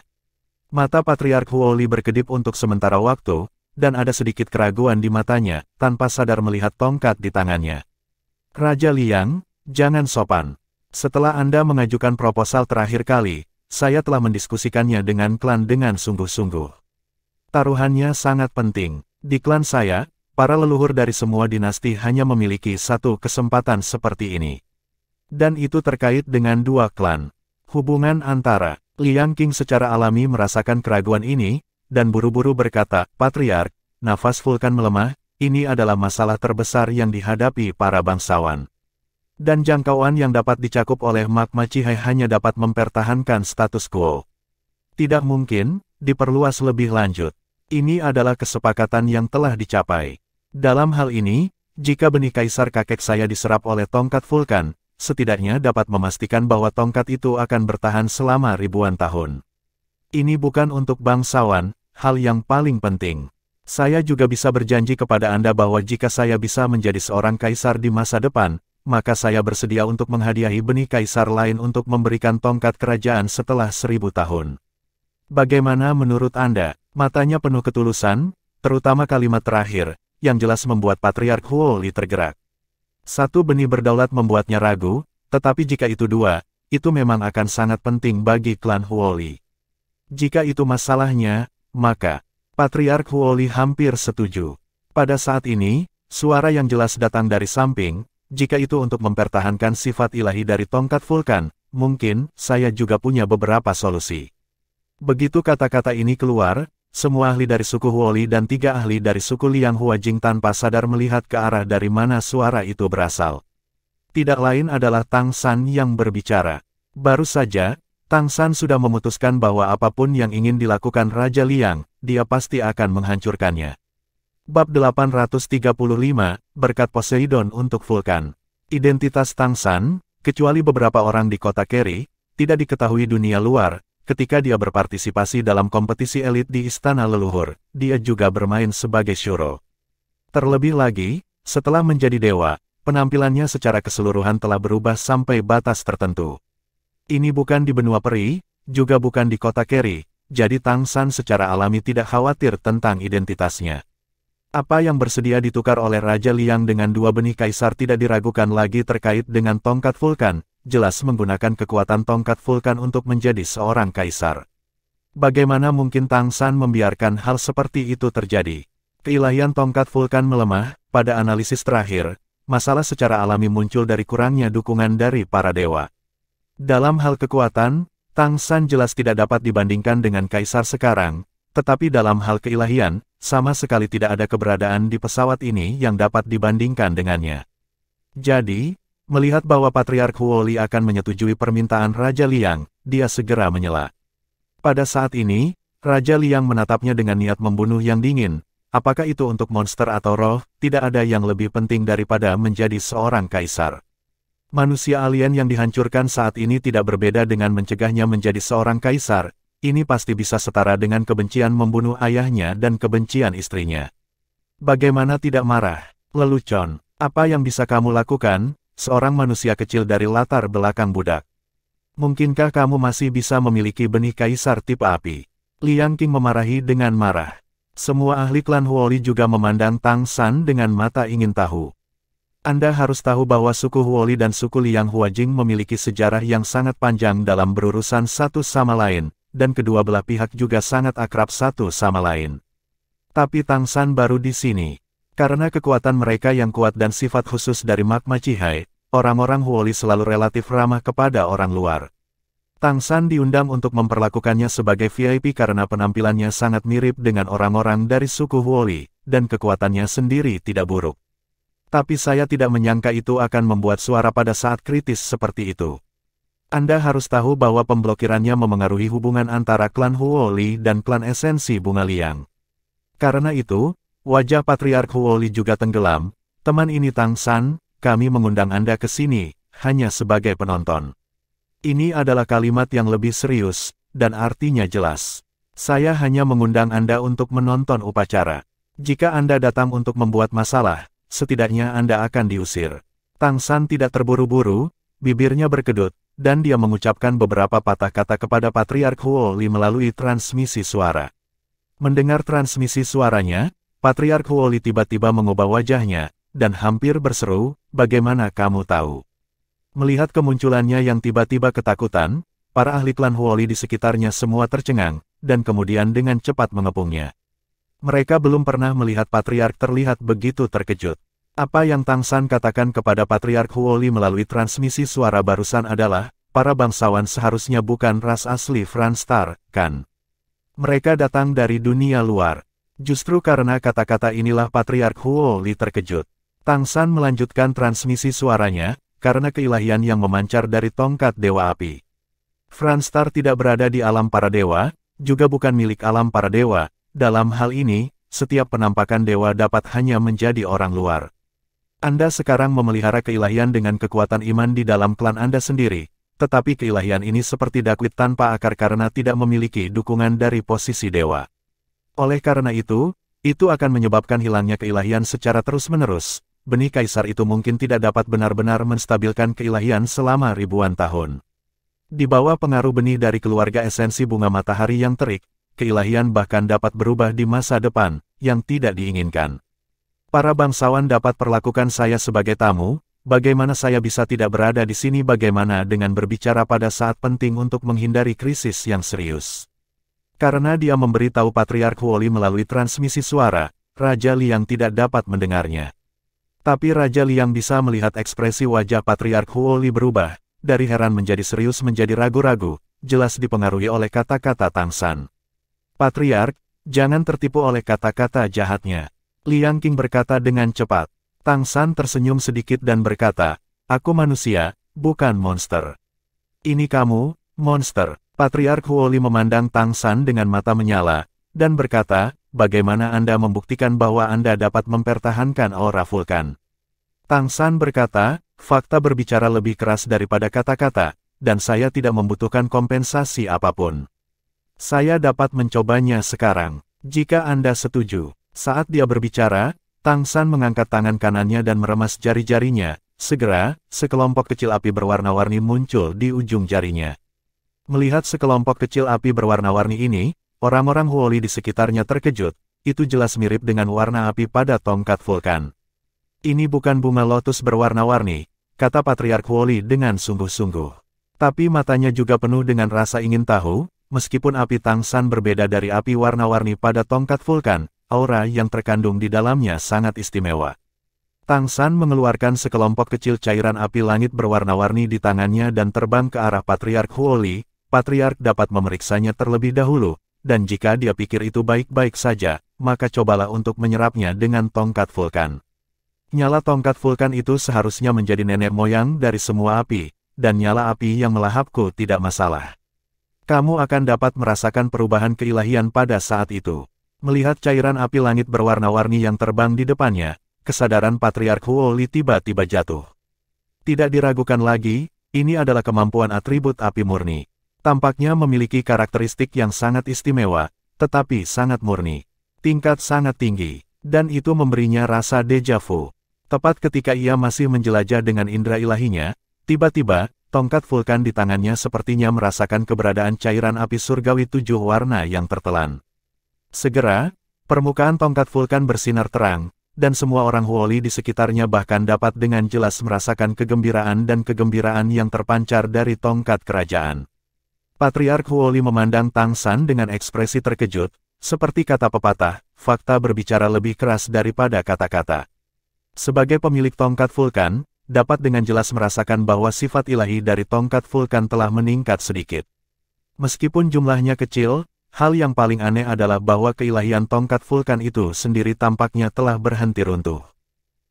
Mata Patriark Huoli berkedip untuk sementara waktu, dan ada sedikit keraguan di matanya, tanpa sadar melihat tongkat di tangannya. Raja Liang, jangan sopan. Setelah Anda mengajukan proposal terakhir kali, saya telah mendiskusikannya dengan klan dengan sungguh-sungguh. Taruhannya sangat penting. Di klan saya, para leluhur dari semua dinasti hanya memiliki satu kesempatan seperti ini. Dan itu terkait dengan dua klan. Hubungan antara Liang King secara alami merasakan keraguan ini, dan buru-buru berkata, Patriark, nafas vulkan melemah, ini adalah masalah terbesar yang dihadapi para bangsawan. Dan jangkauan yang dapat dicakup oleh magma Cihai hanya dapat mempertahankan status quo. Tidak mungkin diperluas lebih lanjut. Ini adalah kesepakatan yang telah dicapai. Dalam hal ini, jika benih kaisar kakek saya diserap oleh tongkat vulkan, setidaknya dapat memastikan bahwa tongkat itu akan bertahan selama ribuan tahun. Ini bukan untuk bangsawan, hal yang paling penting. Saya juga bisa berjanji kepada Anda bahwa jika saya bisa menjadi seorang kaisar di masa depan, maka saya bersedia untuk menghadiahi benih kaisar lain untuk memberikan tongkat kerajaan setelah 1000 tahun. Bagaimana menurut Anda? Matanya penuh ketulusan, terutama kalimat terakhir, yang jelas membuat Patriark Huoli tergerak. Satu benih berdaulat membuatnya ragu, tetapi jika itu dua, itu memang akan sangat penting bagi klan Huoli. Jika itu masalahnya, maka Patriark Huoli hampir setuju. Pada saat ini, Suara yang jelas datang dari samping, jika itu untuk mempertahankan sifat ilahi dari tongkat vulkan, mungkin, saya juga punya beberapa solusi. Begitu kata-kata ini keluar, semua ahli dari suku Huoli dan 3 ahli dari suku Liang Huajing tanpa sadar melihat ke arah dari mana suara itu berasal. Tidak lain adalah Tang San yang berbicara. Baru saja, Tang San sudah memutuskan bahwa apapun yang ingin dilakukan Raja Liang, dia pasti akan menghancurkannya. Bab 835, Berkat Poseidon untuk Vulkan. Identitas Tang San, kecuali beberapa orang di kota Keri, tidak diketahui dunia luar. Ketika dia berpartisipasi dalam kompetisi elit di Istana Leluhur, dia juga bermain sebagai Shuro. Terlebih lagi, setelah menjadi dewa, penampilannya secara keseluruhan telah berubah sampai batas tertentu. Ini bukan di benua peri, juga bukan di kota Keri, jadi Tang San secara alami tidak khawatir tentang identitasnya. Apa yang bersedia ditukar oleh Raja Liang dengan 2 benih kaisar tidak diragukan lagi terkait dengan tongkat vulkan, jelas menggunakan kekuatan tongkat vulkan untuk menjadi seorang kaisar. Bagaimana mungkin Tang San membiarkan hal seperti itu terjadi? Keilahian tongkat vulkan melemah, pada analisis terakhir, masalah secara alami muncul dari kurangnya dukungan dari para dewa. Dalam hal kekuatan, Tang San jelas tidak dapat dibandingkan dengan kaisar sekarang, tetapi dalam hal keilahian, sama sekali tidak ada keberadaan di pesawat ini yang dapat dibandingkan dengannya. Jadi, melihat bahwa Patriark Huoli akan menyetujui permintaan Raja Liang, dia segera menyela. Pada saat ini, Raja Liang menatapnya dengan niat membunuh yang dingin. Apakah itu untuk monster atau roh, tidak ada yang lebih penting daripada menjadi seorang kaisar. Manusia alien yang dihancurkan saat ini tidak berbeda dengan mencegahnya menjadi seorang kaisar. Ini pasti bisa setara dengan kebencian membunuh ayahnya dan kebencian istrinya. Bagaimana tidak marah? Lelucon, apa yang bisa kamu lakukan, seorang manusia kecil dari latar belakang budak? Mungkinkah kamu masih bisa memiliki benih kaisar tipe api? Liang Qing memarahi dengan marah. Semua ahli klan Huoli juga memandang Tang San dengan mata ingin tahu. Anda harus tahu bahwa suku Huoli dan suku Liang Huajing memiliki sejarah yang sangat panjang dalam berurusan satu sama lain, dan kedua belah pihak juga sangat akrab satu sama lain. Tapi Tang San baru di sini. Karena kekuatan mereka yang kuat dan sifat khusus dari magma Cihai, orang-orang Huoli selalu relatif ramah kepada orang luar. Tang San diundang untuk memperlakukannya sebagai VIP karena penampilannya sangat mirip dengan orang-orang dari suku Huoli, dan kekuatannya sendiri tidak buruk. Tapi saya tidak menyangka itu akan membuat suara pada saat kritis seperti itu. Anda harus tahu bahwa pemblokirannya memengaruhi hubungan antara klan Huoli dan klan esensi bunga liang. Karena itu, wajah Patriark Huoli juga tenggelam. Teman ini Tang San, kami mengundang Anda ke sini, hanya sebagai penonton. Ini adalah kalimat yang lebih serius, dan artinya jelas. Saya hanya mengundang Anda untuk menonton upacara. Jika Anda datang untuk membuat masalah, setidaknya Anda akan diusir. Tang San tidak terburu-buru, bibirnya berkedut, dan dia mengucapkan beberapa patah kata kepada Patriark Huoli melalui transmisi suara. Mendengar transmisi suaranya, Patriark Huoli tiba-tiba mengubah wajahnya, dan hampir berseru, "Bagaimana kamu tahu?" Melihat kemunculannya yang tiba-tiba ketakutan, para ahli klan Huoli di sekitarnya semua tercengang, dan kemudian dengan cepat mengepungnya. Mereka belum pernah melihat Patriark terlihat begitu terkejut. Apa yang Tang San katakan kepada Patriark Huoli melalui transmisi suara barusan adalah, para bangsawan seharusnya bukan ras asli Franstar, kan? Mereka datang dari dunia luar. Justru karena kata-kata inilah Patriark Huoli terkejut. Tang San melanjutkan transmisi suaranya, karena keilahian yang memancar dari tongkat Dewa Api. Franstar tidak berada di alam para dewa, juga bukan milik alam para dewa. Dalam hal ini, setiap penampakan dewa dapat hanya menjadi orang luar. Anda sekarang memelihara keilahian dengan kekuatan iman di dalam klan Anda sendiri, tetapi keilahian ini seperti dakwit tanpa akar karena tidak memiliki dukungan dari posisi dewa. Oleh karena itu akan menyebabkan hilangnya keilahian secara terus-menerus. Benih kaisar itu mungkin tidak dapat benar-benar menstabilkan keilahian selama ribuan tahun. Di bawah pengaruh benih dari keluarga esensi bunga matahari yang terik, keilahian bahkan dapat berubah di masa depan, yang tidak diinginkan. Para bangsawan dapat perlakukan saya sebagai tamu, bagaimana saya bisa tidak berada di sini bagaimana dengan berbicara pada saat penting untuk menghindari krisis yang serius. Karena dia memberitahu Patriark Huoli melalui transmisi suara, Raja Liang tidak dapat mendengarnya. Tapi Raja Liang bisa melihat ekspresi wajah Patriark Huoli berubah, dari heran menjadi serius menjadi ragu-ragu, jelas dipengaruhi oleh kata-kata Tang San. Patriark, jangan tertipu oleh kata-kata jahatnya. Liang Qing berkata dengan cepat. Tang San tersenyum sedikit dan berkata, aku manusia, bukan monster. Ini kamu, monster. Patriark Huoli memandang Tang San dengan mata menyala, dan berkata, bagaimana Anda membuktikan bahwa Anda dapat mempertahankan aura vulkan? Tang San berkata, fakta berbicara lebih keras daripada kata-kata, dan saya tidak membutuhkan kompensasi apapun. Saya dapat mencobanya sekarang, jika Anda setuju. Saat dia berbicara, Tang San mengangkat tangan kanannya dan meremas jari-jarinya. Segera, sekelompok kecil api berwarna-warni muncul di ujung jarinya. Melihat sekelompok kecil api berwarna-warni ini, orang-orang Huoli di sekitarnya terkejut. Itu jelas mirip dengan warna api pada tongkat vulkan. Ini bukan bunga lotus berwarna-warni, kata Patriark Huoli dengan sungguh-sungguh. Tapi matanya juga penuh dengan rasa ingin tahu, meskipun api Tang San berbeda dari api warna-warni pada tongkat vulkan, aura yang terkandung di dalamnya sangat istimewa. Tang San mengeluarkan sekelompok kecil cairan api langit berwarna-warni di tangannya dan terbang ke arah Patriark Huoli. Patriark dapat memeriksanya terlebih dahulu, dan jika dia pikir itu baik-baik saja, maka cobalah untuk menyerapnya dengan tongkat vulkan. Nyala tongkat vulkan itu seharusnya menjadi nenek moyang dari semua api, dan nyala api yang melahapku tidak masalah. Kamu akan dapat merasakan perubahan keilahian pada saat itu. Melihat cairan api langit berwarna-warni yang terbang di depannya, kesadaran Patriark Huoli tiba-tiba jatuh. Tidak diragukan lagi, ini adalah kemampuan atribut api murni. Tampaknya memiliki karakteristik yang sangat istimewa, tetapi sangat murni. Tingkat sangat tinggi, dan itu memberinya rasa deja vu. Tepat ketika ia masih menjelajah dengan indera ilahinya, tiba-tiba, tongkat vulkan di tangannya sepertinya merasakan keberadaan cairan api surgawi 7 warna yang tertelan. Segera, permukaan tongkat vulkan bersinar terang, dan semua orang Huoli di sekitarnya bahkan dapat dengan jelas merasakan kegembiraan dan kegembiraan yang terpancar dari tongkat kerajaan. Patriark Huoli memandang Tang San dengan ekspresi terkejut, seperti kata pepatah, fakta berbicara lebih keras daripada kata-kata. Sebagai pemilik tongkat vulkan, dapat dengan jelas merasakan bahwa sifat ilahi dari tongkat vulkan telah meningkat sedikit. Meskipun jumlahnya kecil, hal yang paling aneh adalah bahwa keilahian tongkat vulkan itu sendiri tampaknya telah berhenti runtuh.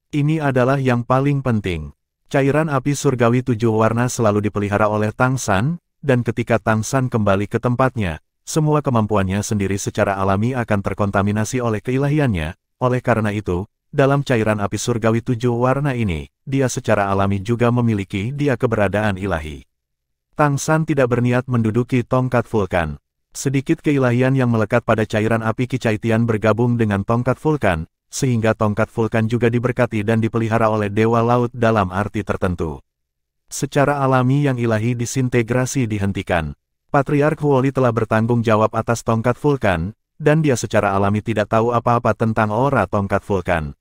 Ini adalah yang paling penting. Cairan api surgawi 7 warna selalu dipelihara oleh Tang San, dan ketika Tang San kembali ke tempatnya, semua kemampuannya sendiri secara alami akan terkontaminasi oleh keilahiannya. Oleh karena itu, dalam cairan api surgawi 7 warna ini, dia secara alami juga memiliki keberadaan ilahi. Tang San tidak berniat menduduki tongkat vulkan. Sedikit keilahian yang melekat pada cairan api Kicaitian bergabung dengan tongkat vulkan, sehingga tongkat vulkan juga diberkati dan dipelihara oleh Dewa Laut dalam arti tertentu. Secara alami yang ilahi disintegrasi dihentikan. Patriark Huoli telah bertanggung jawab atas tongkat vulkan, dan dia secara alami tidak tahu apa-apa tentang aura tongkat vulkan.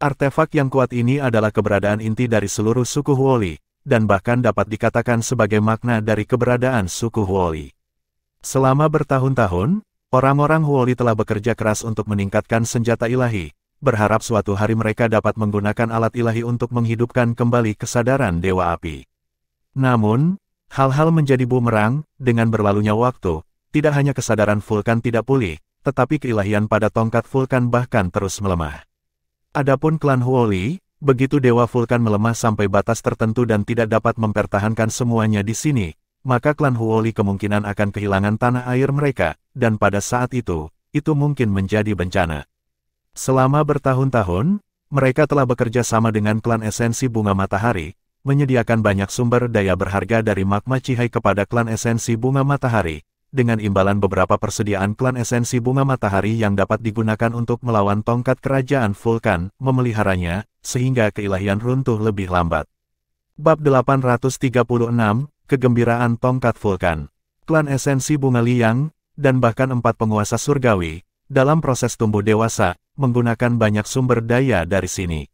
Artefak yang kuat ini adalah keberadaan inti dari seluruh suku Huoli, dan bahkan dapat dikatakan sebagai makna dari keberadaan suku Huoli. Selama bertahun-tahun, orang-orang Huoli telah bekerja keras untuk meningkatkan senjata ilahi, berharap suatu hari mereka dapat menggunakan alat ilahi untuk menghidupkan kembali kesadaran Dewa Api. Namun, hal-hal menjadi bumerang, dengan berlalunya waktu, tidak hanya kesadaran vulkan tidak pulih, tetapi keilahian pada tongkat vulkan bahkan terus melemah. Adapun klan Huoli, begitu Dewa Vulkan melemah sampai batas tertentu dan tidak dapat mempertahankan semuanya di sini, maka klan Huoli kemungkinan akan kehilangan tanah air mereka, dan pada saat itu mungkin menjadi bencana. Selama bertahun-tahun, mereka telah bekerja sama dengan klan Esensi Bunga Matahari, menyediakan banyak sumber daya berharga dari magma Cihai kepada klan Esensi Bunga Matahari, dengan imbalan beberapa persediaan klan Esensi Bunga Matahari yang dapat digunakan untuk melawan tongkat kerajaan vulkan, memeliharanya, sehingga keilahian runtuh lebih lambat. Bab 836, Kegembiraan Tongkat Vulkan. Klan Esensi Bunga Liang, dan bahkan 4 penguasa surgawi, dalam proses tumbuh dewasa, menggunakan banyak sumber daya dari sini.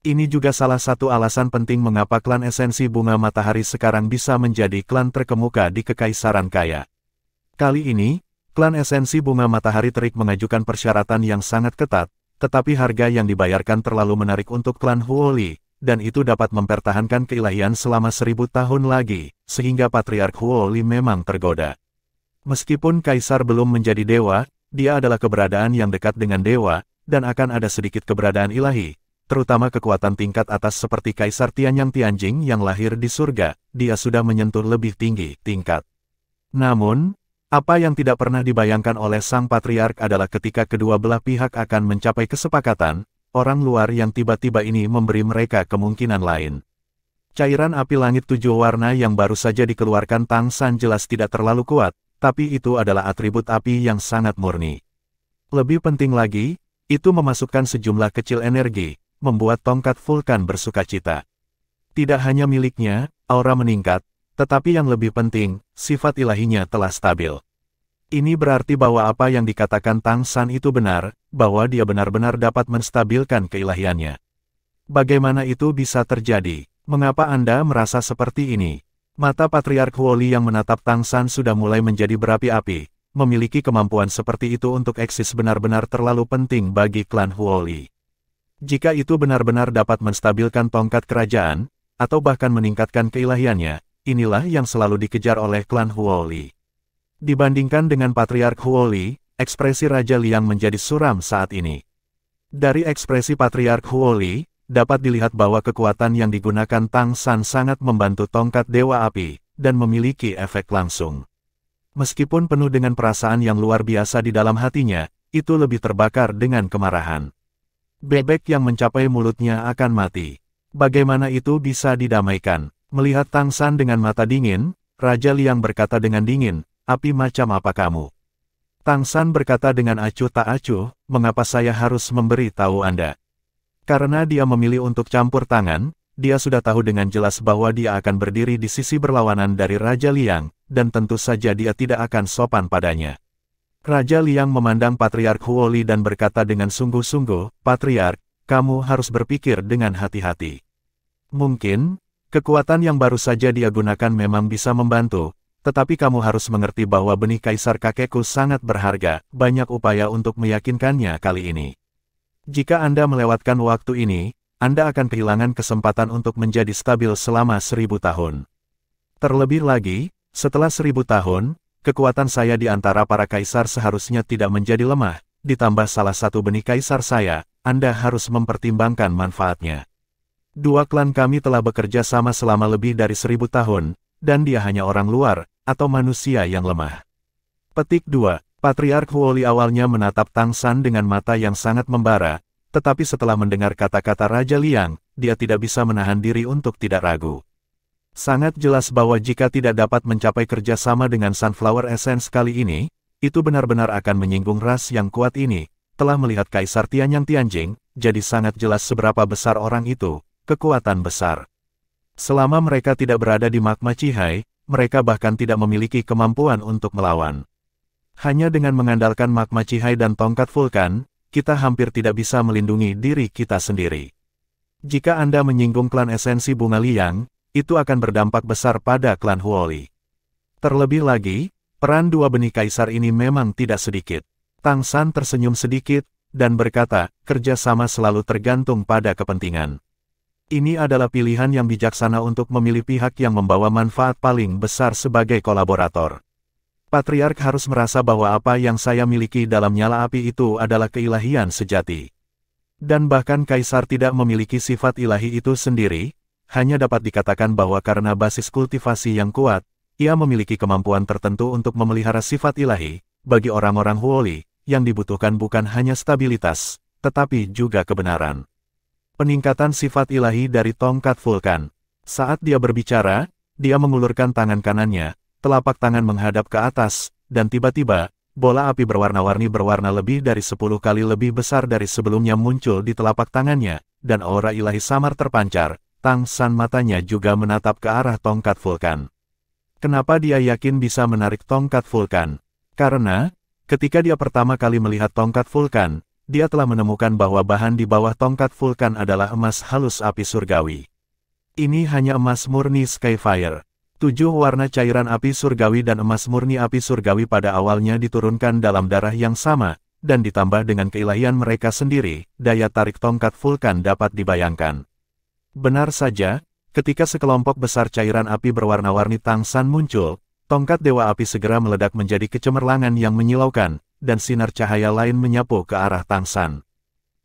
Ini juga salah satu alasan penting mengapa klan Esensi Bunga Matahari sekarang bisa menjadi klan terkemuka di Kekaisaran Kaya. Kali ini, klan Esensi Bunga Matahari terik mengajukan persyaratan yang sangat ketat, tetapi harga yang dibayarkan terlalu menarik untuk klan Huoli, dan itu dapat mempertahankan keilahian selama 1000 tahun lagi, sehingga Patriark Huoli memang tergoda. Meskipun Kaisar belum menjadi dewa, dia adalah keberadaan yang dekat dengan dewa, dan akan ada sedikit keberadaan ilahi, terutama kekuatan tingkat atas seperti Kaisar Tianyang Tianjing yang lahir di surga, dia sudah menyentuh lebih tinggi tingkat. Namun, apa yang tidak pernah dibayangkan oleh sang patriark adalah ketika kedua belah pihak akan mencapai kesepakatan, orang luar yang tiba-tiba ini memberi mereka kemungkinan lain. Cairan api langit 7 warna yang baru saja dikeluarkan Tang San jelas tidak terlalu kuat, tapi itu adalah atribut api yang sangat murni. Lebih penting lagi, itu memasukkan sejumlah kecil energi, membuat tongkat vulkan bersukacita. Tidak hanya miliknya, aura meningkat, tetapi yang lebih penting, sifat ilahinya telah stabil. Ini berarti bahwa apa yang dikatakan Tang San itu benar, bahwa dia benar-benar dapat menstabilkan keilahiannya. Bagaimana itu bisa terjadi? Mengapa Anda merasa seperti ini? Mata Patriark Huoli yang menatap Tang San sudah mulai menjadi berapi-api. Memiliki kemampuan seperti itu untuk eksis benar-benar terlalu penting bagi klan Huoli. Jika itu benar-benar dapat menstabilkan tongkat kerajaan, atau bahkan meningkatkan keilahiannya, inilah yang selalu dikejar oleh klan Huoli. Dibandingkan dengan Patriark Huoli, ekspresi Raja Liang menjadi suram saat ini. Dari ekspresi Patriark Huoli, dapat dilihat bahwa kekuatan yang digunakan Tang San sangat membantu tongkat Dewa Api, dan memiliki efek langsung. Meskipun penuh dengan perasaan yang luar biasa di dalam hatinya, itu lebih terbakar dengan kemarahan. Bebek yang mencapai mulutnya akan mati. Bagaimana itu bisa didamaikan? Melihat Tang San dengan mata dingin, Raja Liang berkata dengan dingin, "Api macam apa kamu?" Tang San berkata dengan acuh tak acuh, "Mengapa saya harus memberi tahu Anda?" Karena dia memilih untuk campur tangan, dia sudah tahu dengan jelas bahwa dia akan berdiri di sisi berlawanan dari Raja Liang, dan tentu saja dia tidak akan sopan padanya. Raja Liang memandang Patriark Huoli dan berkata dengan sungguh-sungguh, "Patriark, kamu harus berpikir dengan hati-hati. Mungkin, kekuatan yang baru saja dia gunakan memang bisa membantu, tetapi kamu harus mengerti bahwa benih kaisar kakekku sangat berharga, banyak upaya untuk meyakinkannya kali ini. Jika Anda melewatkan waktu ini, Anda akan kehilangan kesempatan untuk menjadi stabil selama 1000 tahun. Terlebih lagi, setelah 1000 tahun, kekuatan saya di antara para kaisar seharusnya tidak menjadi lemah, ditambah salah satu benih kaisar saya, Anda harus mempertimbangkan manfaatnya. Dua klan kami telah bekerja sama selama lebih dari 1000 tahun, dan dia hanya orang luar, atau manusia yang lemah." Petik 2. Patriark Huoli awalnya menatap Tang San dengan mata yang sangat membara, tetapi setelah mendengar kata-kata Raja Liang, dia tidak bisa menahan diri untuk tidak ragu. Sangat jelas bahwa jika tidak dapat mencapai kerjasama dengan Sunflower Essence kali ini, itu benar-benar akan menyinggung ras yang kuat ini. Telah melihat Kaisar Tianyang Tianjing, jadi sangat jelas seberapa besar orang itu, kekuatan besar. Selama mereka tidak berada di magma Cihai, mereka bahkan tidak memiliki kemampuan untuk melawan. Hanya dengan mengandalkan magma Cihai dan tongkat vulkan, kita hampir tidak bisa melindungi diri kita sendiri. Jika Anda menyinggung klan esensi bunga Liang, itu akan berdampak besar pada klan Huoli. Terlebih lagi, peran dua benih kaisar ini memang tidak sedikit. Tang San tersenyum sedikit, dan berkata, "Kerjasama selalu tergantung pada kepentingan. Ini adalah pilihan yang bijaksana untuk memilih pihak yang membawa manfaat paling besar sebagai kolaborator. Patriark harus merasa bahwa apa yang saya miliki dalam nyala api itu adalah keilahian sejati. Dan bahkan Kaisar tidak memiliki sifat ilahi itu sendiri, hanya dapat dikatakan bahwa karena basis kultivasi yang kuat, ia memiliki kemampuan tertentu untuk memelihara sifat ilahi. Bagi orang-orang Huoli, yang dibutuhkan bukan hanya stabilitas, tetapi juga kebenaran." Peningkatan sifat ilahi dari tongkat vulkan. Saat dia berbicara, dia mengulurkan tangan kanannya, telapak tangan menghadap ke atas, dan tiba-tiba, bola api berwarna-warni berwarna lebih dari 10 kali lebih besar dari sebelumnya muncul di telapak tangannya, dan aura ilahi samar terpancar. Tang San matanya juga menatap ke arah tongkat vulkan. Kenapa dia yakin bisa menarik tongkat vulkan? Karena, ketika dia pertama kali melihat tongkat vulkan, dia telah menemukan bahwa bahan di bawah tongkat vulkan adalah emas halus api surgawi. Ini hanya emas murni Skyfire. 7 warna cairan api surgawi dan emas murni api surgawi pada awalnya diturunkan dalam darah yang sama, dan ditambah dengan keilahian mereka sendiri, daya tarik tongkat vulkan dapat dibayangkan. Benar saja, ketika sekelompok besar cairan api berwarna-warni Tangsan muncul, tongkat Dewa Api segera meledak menjadi kecemerlangan yang menyilaukan, dan sinar cahaya lain menyapu ke arah Tangsan.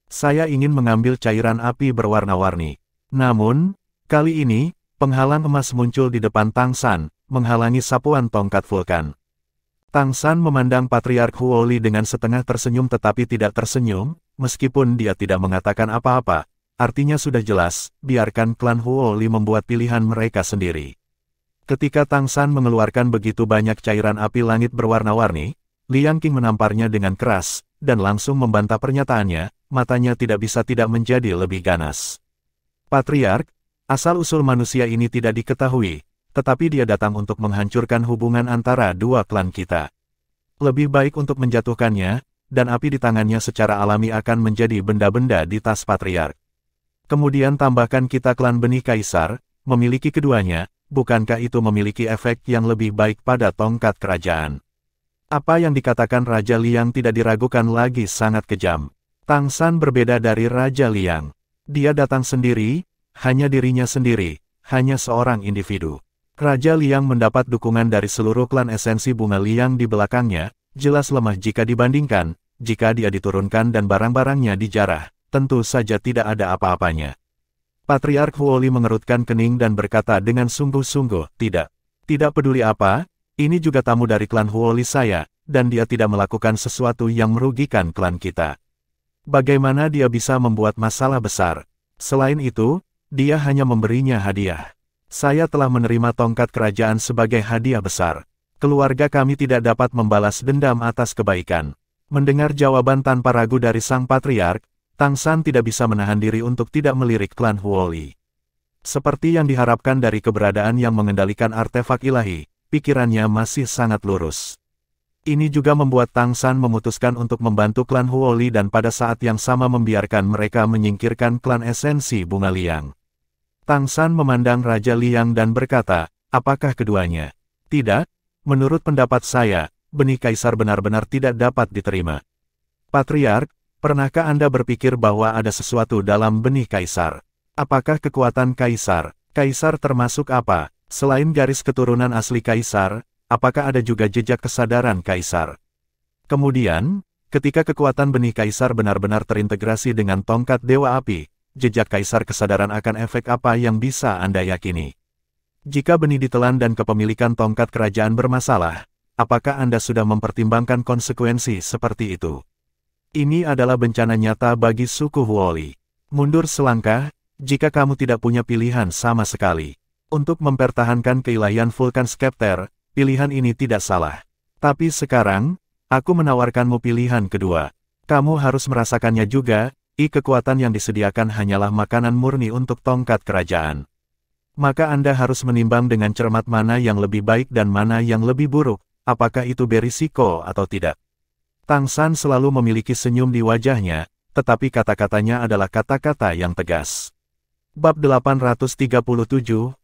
Saya ingin mengambil cairan api berwarna-warni. Namun, kali ini, penghalang emas muncul di depan Tangsan, menghalangi sapuan tongkat vulkan. Tangsan memandang Patriark Huoli dengan setengah tersenyum tetapi tidak tersenyum, meskipun dia tidak mengatakan apa-apa. Artinya sudah jelas, biarkan klan Huoli membuat pilihan mereka sendiri. Ketika Tangsan mengeluarkan begitu banyak cairan api langit berwarna-warni, Liang Qing menamparnya dengan keras, dan langsung membantah pernyataannya, matanya tidak bisa tidak menjadi lebih ganas. Patriark, asal-usul manusia ini tidak diketahui, tetapi dia datang untuk menghancurkan hubungan antara dua klan kita. Lebih baik untuk menjatuhkannya, dan api di tangannya secara alami akan menjadi benda-benda di tas Patriark. Kemudian tambahkan kita klan benih kaisar, memiliki keduanya, bukankah itu memiliki efek yang lebih baik pada tongkat kerajaan? Apa yang dikatakan Raja Liang tidak diragukan lagi sangat kejam. Tangsan berbeda dari Raja Liang. Dia datang sendiri, hanya dirinya sendiri, hanya seorang individu. Raja Liang mendapat dukungan dari seluruh klan esensi bunga Liang di belakangnya, jelas lemah jika dibandingkan, jika dia diturunkan dan barang-barangnya dijarah, tentu saja tidak ada apa-apanya. Patriark Huoli mengerutkan kening dan berkata dengan sungguh-sungguh, tidak peduli apa, ini juga tamu dari klan Huoli saya, dan dia tidak melakukan sesuatu yang merugikan klan kita. Bagaimana dia bisa membuat masalah besar? Selain itu, dia hanya memberinya hadiah. Saya telah menerima tongkat kerajaan sebagai hadiah besar. Keluarga kami tidak dapat membalas dendam atas kebaikan. Mendengar jawaban tanpa ragu dari sang patriark, Tangsan tidak bisa menahan diri untuk tidak melirik klan Huoli. Seperti yang diharapkan dari keberadaan yang mengendalikan artefak ilahi, pikirannya masih sangat lurus. Ini juga membuat Tangsan memutuskan untuk membantu klan Huoli dan pada saat yang sama membiarkan mereka menyingkirkan klan esensi bunga Liang. Tangsan memandang Raja Liang dan berkata, apakah keduanya? Tidak, menurut pendapat saya, benih kaisar benar-benar tidak dapat diterima. Patriark, pernahkah Anda berpikir bahwa ada sesuatu dalam benih kaisar? Apakah kekuatan kaisar? Kaisar termasuk apa? Selain garis keturunan asli kaisar, apakah ada juga jejak kesadaran kaisar? Kemudian, ketika kekuatan benih kaisar benar-benar terintegrasi dengan tongkat Dewa Api, jejak kaisar kesadaran akan efek apa yang bisa Anda yakini? Jika benih ditelan dan kepemilikan tongkat kerajaan bermasalah, apakah Anda sudah mempertimbangkan konsekuensi seperti itu? Ini adalah bencana nyata bagi suku Huoli. Mundur selangkah, jika kamu tidak punya pilihan sama sekali. Untuk mempertahankan keilahian Vulkan Scepter, pilihan ini tidak salah. Tapi sekarang, aku menawarkanmu pilihan kedua. Kamu harus merasakannya juga. Kekuatan yang disediakan hanyalah makanan murni untuk tongkat kerajaan. Maka Anda harus menimbang dengan cermat mana yang lebih baik dan mana yang lebih buruk, apakah itu berisiko atau tidak. Tangsan selalu memiliki senyum di wajahnya, tetapi kata-katanya adalah kata-kata yang tegas. Bab 837,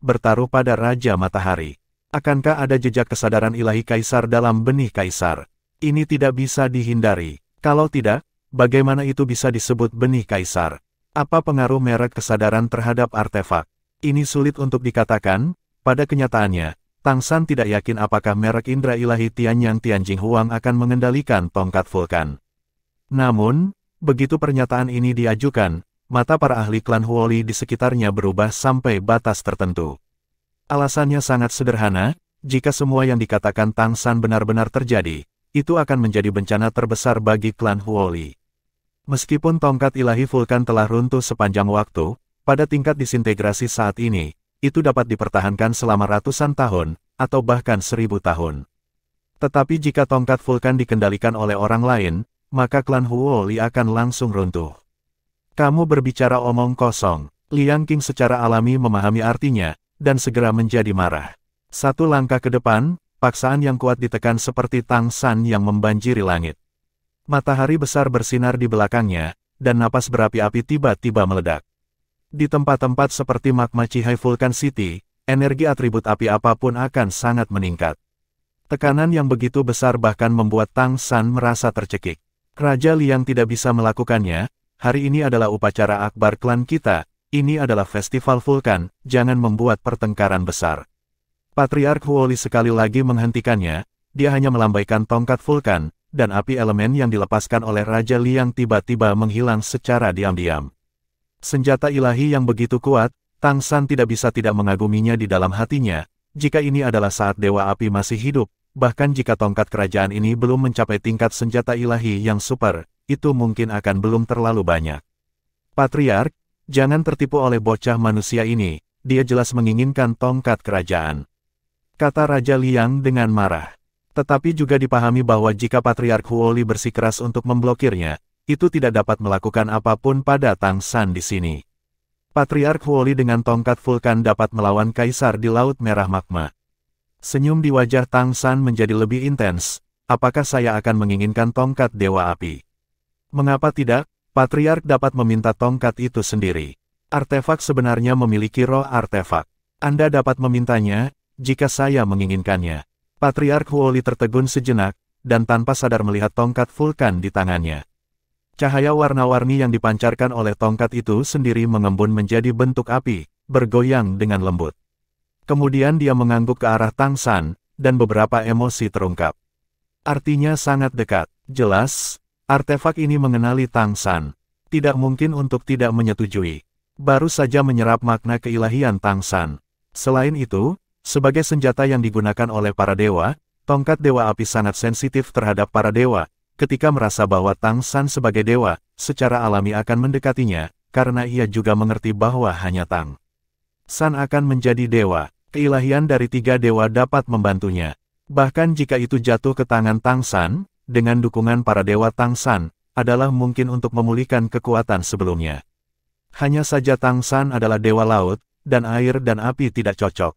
bertaruh pada Raja Matahari. Akankah ada jejak kesadaran ilahi kaisar dalam benih kaisar? Ini tidak bisa dihindari. Kalau tidak, bagaimana itu bisa disebut benih kaisar? Apa pengaruh merek kesadaran terhadap artefak? Ini sulit untuk dikatakan, pada kenyataannya, Tangsan tidak yakin apakah merek indera ilahi Tianyang Tianjing Huang akan mengendalikan tongkat vulkan. Namun, begitu pernyataan ini diajukan, mata para ahli klan Huoli di sekitarnya berubah sampai batas tertentu. Alasannya sangat sederhana, jika semua yang dikatakan Tangsan benar-benar terjadi, itu akan menjadi bencana terbesar bagi klan Huoli. Meskipun tongkat ilahi vulkan telah runtuh sepanjang waktu, pada tingkat disintegrasi saat ini, itu dapat dipertahankan selama ratusan tahun, atau bahkan 1000 tahun. Tetapi jika tongkat vulkan dikendalikan oleh orang lain, maka klan Huoli akan langsung runtuh. Kamu berbicara omong kosong. Liang Qing secara alami memahami artinya, dan segera menjadi marah. Satu langkah ke depan, paksaan yang kuat ditekan seperti Tangsan yang membanjiri langit. Matahari besar bersinar di belakangnya, dan napas berapi-api tiba-tiba meledak. Di tempat-tempat seperti magma Cihai Vulcan City, energi atribut api apapun akan sangat meningkat. Tekanan yang begitu besar bahkan membuat Tangsan merasa tercekik. Raja Liang tidak bisa melakukannya, hari ini adalah upacara akbar klan kita, ini adalah festival vulkan, jangan membuat pertengkaran besar. Patriark Huoli sekali lagi menghentikannya, dia hanya melambaikan tongkat vulkan, dan api elemen yang dilepaskan oleh Raja Liang tiba-tiba menghilang secara diam-diam. Senjata ilahi yang begitu kuat, Tang San tidak bisa tidak mengaguminya di dalam hatinya, jika ini adalah saat Dewa Api masih hidup. Bahkan jika tongkat kerajaan ini belum mencapai tingkat senjata ilahi yang super, itu mungkin akan belum terlalu banyak. Patriark, jangan tertipu oleh bocah manusia ini, dia jelas menginginkan tongkat kerajaan. Kata Raja Liang dengan marah. Tetapi juga dipahami bahwa jika Patriark Huoli bersikeras untuk memblokirnya, itu tidak dapat melakukan apapun pada Tang San di sini. Patriark Huoli dengan tongkat vulkan dapat melawan Kaisar di Laut Merah Magma. Senyum di wajah Tang San menjadi lebih intens. Apakah saya akan menginginkan tongkat Dewa Api? Mengapa tidak? Patriark dapat meminta tongkat itu sendiri. Artefak sebenarnya memiliki roh artefak. Anda dapat memintanya, jika saya menginginkannya. Patriark Huoli tertegun sejenak, dan tanpa sadar melihat tongkat vulkan di tangannya. Cahaya warna-warni yang dipancarkan oleh tongkat itu sendiri mengembun menjadi bentuk api, bergoyang dengan lembut. Kemudian dia mengangguk ke arah Tang San, dan beberapa emosi terungkap. Artinya sangat dekat. Jelas, artefak ini mengenali Tang San. Tidak mungkin untuk tidak menyetujui. Baru saja menyerap makna keilahian Tang San. Selain itu, sebagai senjata yang digunakan oleh para dewa, tongkat Dewa Api sangat sensitif terhadap para dewa. Ketika merasa bahwa Tang San sebagai dewa, secara alami akan mendekatinya, karena ia juga mengerti bahwa hanya Tang San akan menjadi dewa. Keilahian dari 3 dewa dapat membantunya. Bahkan jika itu jatuh ke tangan Tang San, dengan dukungan para dewa Tang San, adalah mungkin untuk memulihkan kekuatan sebelumnya. Hanya saja Tang San adalah dewa laut, dan air dan api tidak cocok.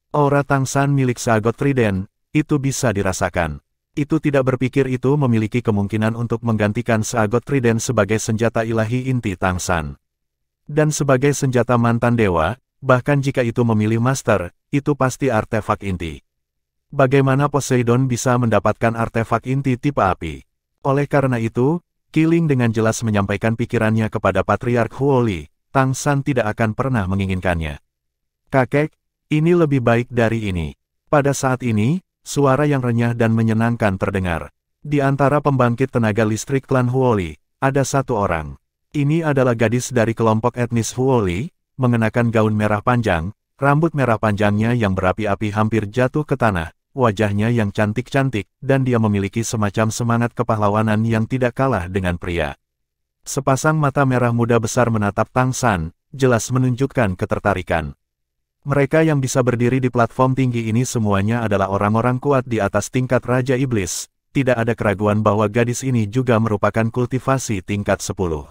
Aura Tang San milik Sagot Trident, itu bisa dirasakan. Itu tidak berpikir itu memiliki kemungkinan untuk menggantikan Sagot Trident sebagai senjata ilahi inti Tang San. Dan sebagai senjata mantan dewa, bahkan jika itu memilih master, itu pasti artefak inti. Bagaimana Poseidon bisa mendapatkan artefak inti tipe api? Oleh karena itu, Qi Ling dengan jelas menyampaikan pikirannya kepada Patriark Huoli, Tang San tidak akan pernah menginginkannya. Kakek, ini lebih baik dari ini. Pada saat ini, suara yang renyah dan menyenangkan terdengar. Di antara pembangkit tenaga listrik klan Huoli, ada satu orang. Ini adalah gadis dari kelompok etnis Huoli, mengenakan gaun merah panjang, rambut merah panjangnya yang berapi-api hampir jatuh ke tanah, wajahnya yang cantik-cantik, dan dia memiliki semacam semangat kepahlawanan yang tidak kalah dengan pria. Sepasang mata merah muda besar menatap Tang San, jelas menunjukkan ketertarikan. Mereka yang bisa berdiri di platform tinggi ini semuanya adalah orang-orang kuat di atas tingkat Raja Iblis, tidak ada keraguan bahwa gadis ini juga merupakan kultivasi tingkat 10.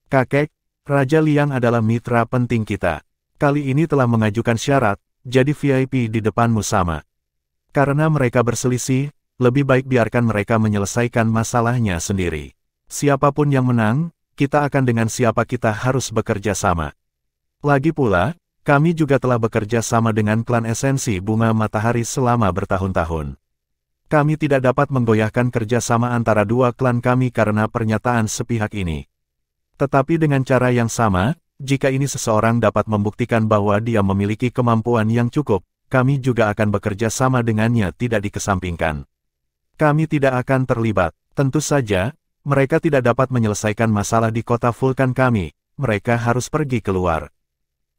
Kakek, Raja Liang adalah mitra penting kita. Kali ini telah mengajukan syarat, jadi VIP di depanmu sama. Karena mereka berselisih, lebih baik biarkan mereka menyelesaikan masalahnya sendiri. Siapapun yang menang, kita akan dengan siapa kita harus bekerja sama. Lagi pula, kami juga telah bekerja sama dengan klan esensi bunga matahari selama bertahun-tahun. Kami tidak dapat menggoyahkan kerjasama antara dua klan kami karena pernyataan sepihak ini. Tetapi dengan cara yang sama, jika ini seseorang dapat membuktikan bahwa dia memiliki kemampuan yang cukup, kami juga akan bekerja sama dengannya tidak dikesampingkan. Kami tidak akan terlibat. Tentu saja, mereka tidak dapat menyelesaikan masalah di kota vulkan kami, mereka harus pergi keluar.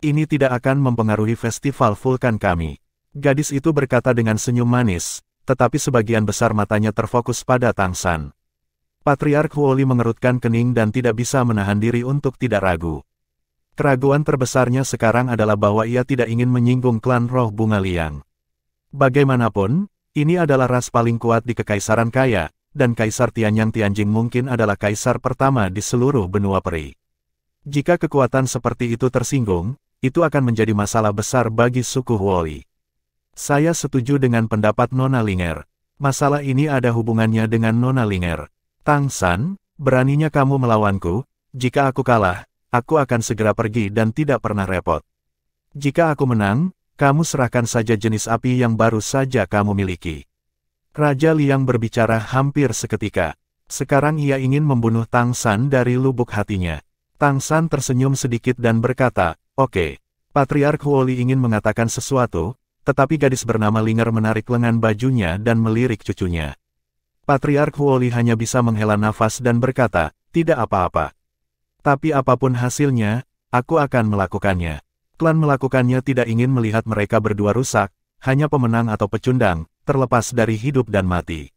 Ini tidak akan mempengaruhi festival vulkan kami. Gadis itu berkata dengan senyum manis, tetapi sebagian besar matanya terfokus pada Tang San. Patriark Huoli mengerutkan kening dan tidak bisa menahan diri untuk tidak ragu. Keraguan terbesarnya sekarang adalah bahwa ia tidak ingin menyinggung klan roh bunga liang. Bagaimanapun, ini adalah ras paling kuat di Kekaisaran Kaya, dan Kaisar Tianyang Tianjing mungkin adalah kaisar pertama di seluruh benua peri. Jika kekuatan seperti itu tersinggung, itu akan menjadi masalah besar bagi suku Huoli. Saya setuju dengan pendapat Nona Linger. Masalah ini ada hubungannya dengan Nona Linger. Tang San, beraninya kamu melawanku, jika aku kalah, aku akan segera pergi dan tidak pernah repot. Jika aku menang, kamu serahkan saja jenis api yang baru saja kamu miliki. Raja Liang berbicara hampir seketika. Sekarang ia ingin membunuh Tang San dari lubuk hatinya. Tang San tersenyum sedikit dan berkata, "Oke." Patriark Huoli ingin mengatakan sesuatu, tetapi gadis bernama Linger menarik lengan bajunya dan melirik cucunya. Patriark Huoli hanya bisa menghela nafas dan berkata, "Tidak apa-apa. Tapi apapun hasilnya, aku akan melakukannya." Klan melakukannya tidak ingin melihat mereka berdua rusak, hanya pemenang atau pecundang, terlepas dari hidup dan mati.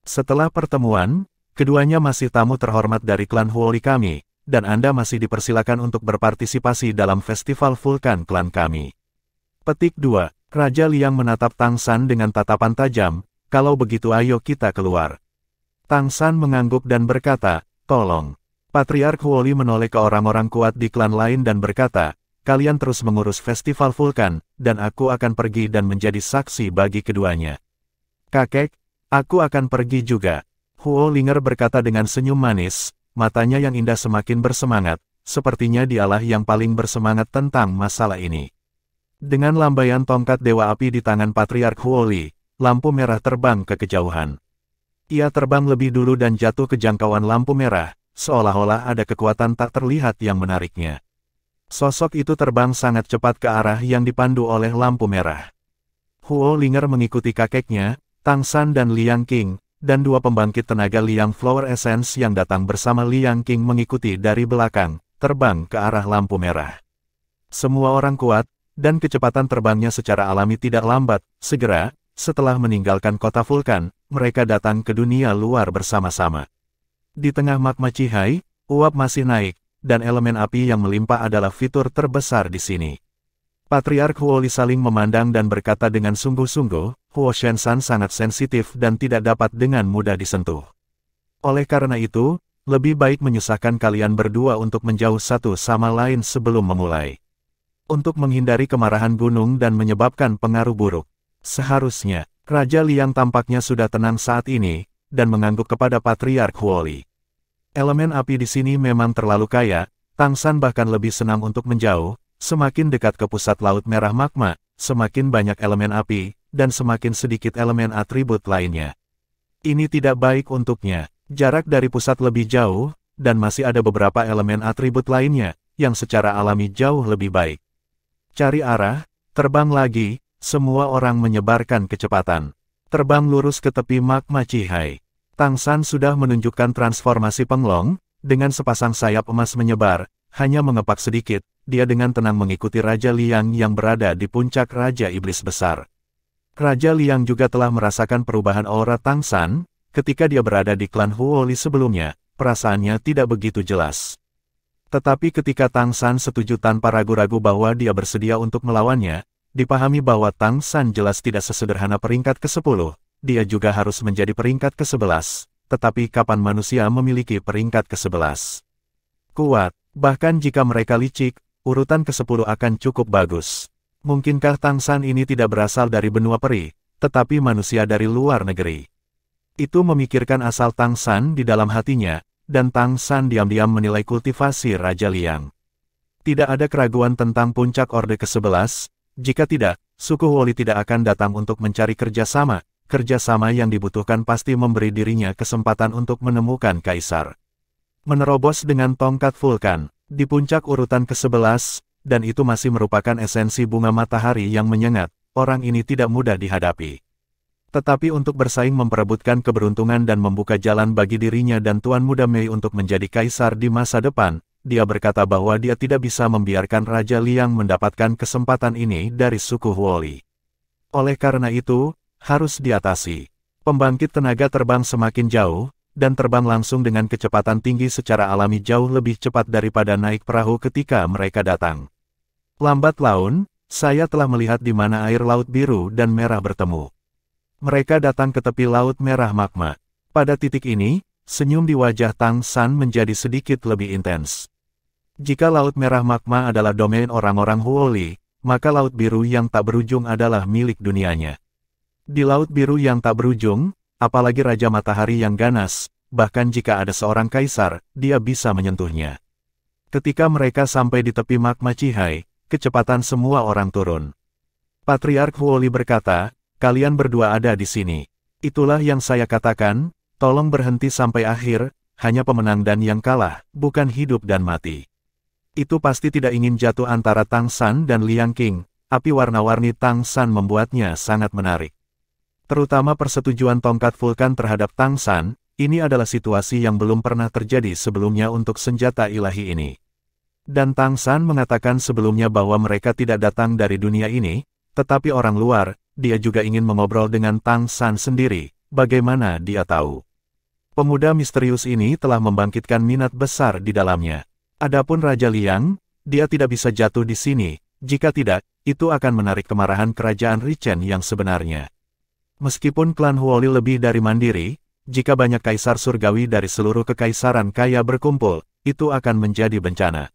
Setelah pertemuan, keduanya masih tamu terhormat dari klan Huoli kami, dan Anda masih dipersilakan untuk berpartisipasi dalam festival vulkan klan kami. Petik 2. Raja Liang menatap Tang San dengan tatapan tajam, "Kalau begitu ayo kita keluar." Tang San mengangguk dan berkata, "Tolong." Patriark Huoli menoleh ke orang-orang kuat di klan lain dan berkata, "Kalian terus mengurus festival vulkan, dan aku akan pergi dan menjadi saksi bagi keduanya." "Kakek, aku akan pergi juga." Huo Linger berkata dengan senyum manis, matanya yang indah semakin bersemangat, sepertinya dialah yang paling bersemangat tentang masalah ini. Dengan lambaian tongkat Dewa Api di tangan Patriark Huoli, lampu merah terbang ke kejauhan. Ia terbang lebih dulu dan jatuh ke jangkauan lampu merah, seolah-olah ada kekuatan tak terlihat yang menariknya. Sosok itu terbang sangat cepat ke arah yang dipandu oleh lampu merah. Huo Linger mengikuti kakeknya, Tang San dan Liang Qing, dan dua pembangkit tenaga Liang Flower Essence yang datang bersama Liang Qing mengikuti dari belakang, terbang ke arah lampu merah. Semua orang kuat, dan kecepatan terbangnya secara alami tidak lambat. Segera, setelah meninggalkan kota vulkan, mereka datang ke dunia luar bersama-sama. Di tengah magma Cihai, uap masih naik, dan elemen api yang melimpah adalah fitur terbesar di sini. Patriark Huoli saling memandang dan berkata dengan sungguh-sungguh, "Huo Shensan sangat sensitif dan tidak dapat dengan mudah disentuh. Oleh karena itu, lebih baik menyusahkan kalian berdua untuk menjauh satu sama lain sebelum memulai. Untuk menghindari kemarahan gunung dan menyebabkan pengaruh buruk. Seharusnya, Raja Liang tampaknya sudah tenang saat ini, dan mengangguk kepada Patriark Huoli. Elemen api di sini memang terlalu kaya, Tang San bahkan lebih senang untuk menjauh, semakin dekat ke pusat laut merah magma, semakin banyak elemen api, dan semakin sedikit elemen atribut lainnya. Ini tidak baik untuknya, jarak dari pusat lebih jauh, dan masih ada beberapa elemen atribut lainnya, yang secara alami jauh lebih baik. Cari arah, terbang lagi, semua orang menyebarkan kecepatan. Terbang lurus ke tepi magma Cihai. Tang San sudah menunjukkan transformasi penglong, dengan sepasang sayap emas menyebar, hanya mengepak sedikit, dia dengan tenang mengikuti Raja Liang yang berada di puncak Raja Iblis Besar. Raja Liang juga telah merasakan perubahan aura Tang San, ketika dia berada di klan Huoli sebelumnya, perasaannya tidak begitu jelas. Tetapi ketika Tang San setuju tanpa ragu-ragu bahwa dia bersedia untuk melawannya, dipahami bahwa Tang San jelas tidak sesederhana peringkat ke-10. Dia juga harus menjadi peringkat ke-11, tetapi kapan manusia memiliki peringkat ke-11? Kuat, bahkan jika mereka licik, urutan ke-10 akan cukup bagus. Mungkinkah Tang San ini tidak berasal dari benua peri, tetapi manusia dari luar negeri? Itu memikirkan asal Tang San di dalam hatinya, dan Tang San diam-diam menilai kultivasi Raja Liang. Tidak ada keraguan tentang puncak Orde ke-11, jika tidak, suku Huoli tidak akan datang untuk mencari kerjasama. Kerjasama yang dibutuhkan pasti memberi dirinya kesempatan untuk menemukan kaisar. Menerobos dengan tongkat vulkan, di puncak urutan ke-11, dan itu masih merupakan esensi bunga matahari yang menyengat, orang ini tidak mudah dihadapi. Tetapi untuk bersaing memperebutkan keberuntungan dan membuka jalan bagi dirinya dan Tuan Muda Mei untuk menjadi kaisar di masa depan, dia berkata bahwa dia tidak bisa membiarkan Raja Liang mendapatkan kesempatan ini dari suku Huoli. Oleh karena itu, harus diatasi. Pembangkit tenaga terbang semakin jauh, dan terbang langsung dengan kecepatan tinggi secara alami jauh lebih cepat daripada naik perahu ketika mereka datang. Lambat laun, saya telah melihat di mana air laut biru dan merah bertemu. Mereka datang ke tepi laut merah magma. Pada titik ini, senyum di wajah Tang San menjadi sedikit lebih intens. Jika laut merah magma adalah domain orang-orang Huoli, maka laut biru yang tak berujung adalah milik dunianya. Di laut biru yang tak berujung, apalagi Raja Matahari yang ganas, bahkan jika ada seorang kaisar, dia bisa menyentuhnya. Ketika mereka sampai di tepi magma Cihai, kecepatan semua orang turun. Patriark Huoli berkata, "Kalian berdua ada di sini. Itulah yang saya katakan, Tolong berhenti sampai akhir, hanya pemenang dan yang kalah, bukan hidup dan mati. Itu pasti tidak ingin jatuh antara Tang San dan Liang Qing. Api warna-warni Tang San membuatnya sangat menarik. Terutama persetujuan tongkat vulkan terhadap Tang San, ini adalah situasi yang belum pernah terjadi sebelumnya untuk senjata ilahi ini. Dan Tang San mengatakan sebelumnya bahwa mereka tidak datang dari dunia ini, tetapi orang luar. Dia juga ingin mengobrol dengan Tang San sendiri. Bagaimana dia tahu? Pemuda misterius ini telah membangkitkan minat besar di dalamnya. Adapun Raja Liang, dia tidak bisa jatuh di sini. Jika tidak, itu akan menarik kemarahan kerajaan Richen yang sebenarnya. Meskipun klan Huoli lebih dari mandiri, jika banyak kaisar surgawi dari seluruh kekaisaran kaya berkumpul, itu akan menjadi bencana.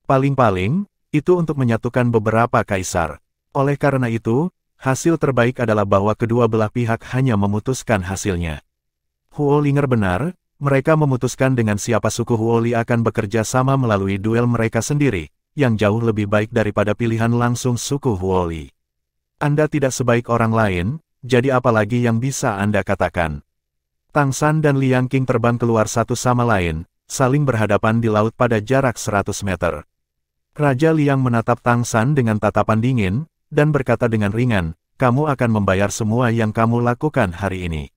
Paling-paling, itu untuk menyatukan beberapa kaisar. Oleh karena itu, hasil terbaik adalah bahwa kedua belah pihak hanya memutuskan hasilnya. Huolinger benar, mereka memutuskan dengan siapa suku Huoli akan bekerja sama melalui duel mereka sendiri, yang jauh lebih baik daripada pilihan langsung suku Huoli. Anda tidak sebaik orang lain, jadi apalagi yang bisa Anda katakan? Tang San dan Liang Qing terbang keluar satu sama lain, saling berhadapan di laut pada jarak 100 meter. Raja Liang menatap Tang San dengan tatapan dingin, dan berkata dengan ringan, "Kamu akan membayar semua yang kamu lakukan hari ini.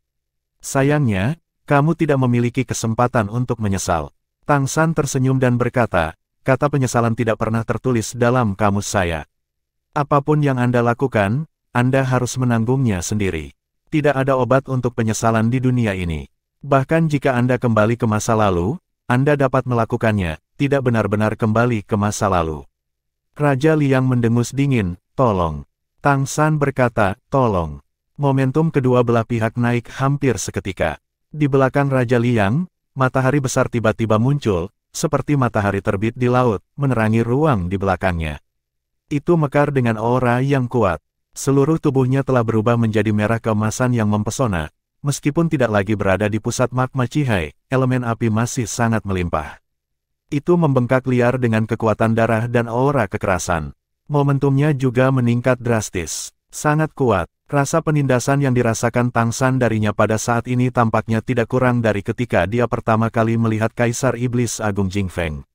Sayangnya, kamu tidak memiliki kesempatan untuk menyesal." Tang San tersenyum dan berkata, "Kata penyesalan tidak pernah tertulis dalam kamus saya. Apapun yang Anda lakukan, Anda harus menanggungnya sendiri. Tidak ada obat untuk penyesalan di dunia ini. Bahkan jika Anda kembali ke masa lalu, Anda dapat melakukannya, tidak benar-benar kembali ke masa lalu." Raja Liang mendengus dingin, "Tolong." Tang San berkata, "Tolong." Momentum kedua belah pihak naik hampir seketika. Di belakang Raja Liang, matahari besar tiba-tiba muncul, seperti matahari terbit di laut, menerangi ruang di belakangnya. Itu mekar dengan aura yang kuat. Seluruh tubuhnya telah berubah menjadi merah keemasan yang mempesona. Meskipun tidak lagi berada di pusat magma Cihai, elemen api masih sangat melimpah. Itu membengkak liar dengan kekuatan darah dan aura kekerasan. Momentumnya juga meningkat drastis. Sangat kuat. Rasa penindasan yang dirasakan Tang San darinya pada saat ini tampaknya tidak kurang dari ketika dia pertama kali melihat Kaisar Iblis Agung Jing Feng.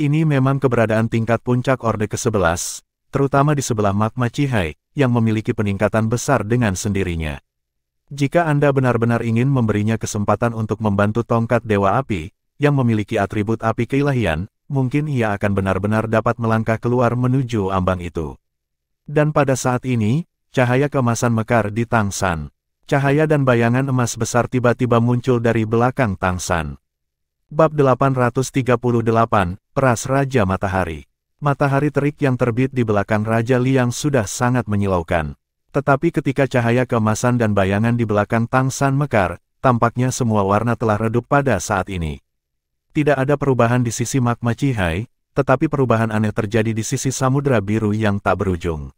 Ini memang keberadaan tingkat puncak Orde ke-11, terutama di sebelah magma Cihai, yang memiliki peningkatan besar dengan sendirinya. Jika Anda benar-benar ingin memberinya kesempatan untuk membantu tongkat Dewa Api, yang memiliki atribut api keilahian, mungkin ia akan benar-benar dapat melangkah keluar menuju ambang itu. Dan pada saat ini, cahaya keemasan mekar di Tang San. Cahaya dan bayangan emas besar tiba-tiba muncul dari belakang Tang San. Bab 838, Peras Raja Matahari. Matahari terik yang terbit di belakang Raja Liang sudah sangat menyilaukan. Tetapi ketika cahaya keemasan dan bayangan di belakang Tang San mekar, tampaknya semua warna telah redup pada saat ini. Tidak ada perubahan di sisi magma Cihai, tetapi perubahan aneh terjadi di sisi samudera biru yang tak berujung.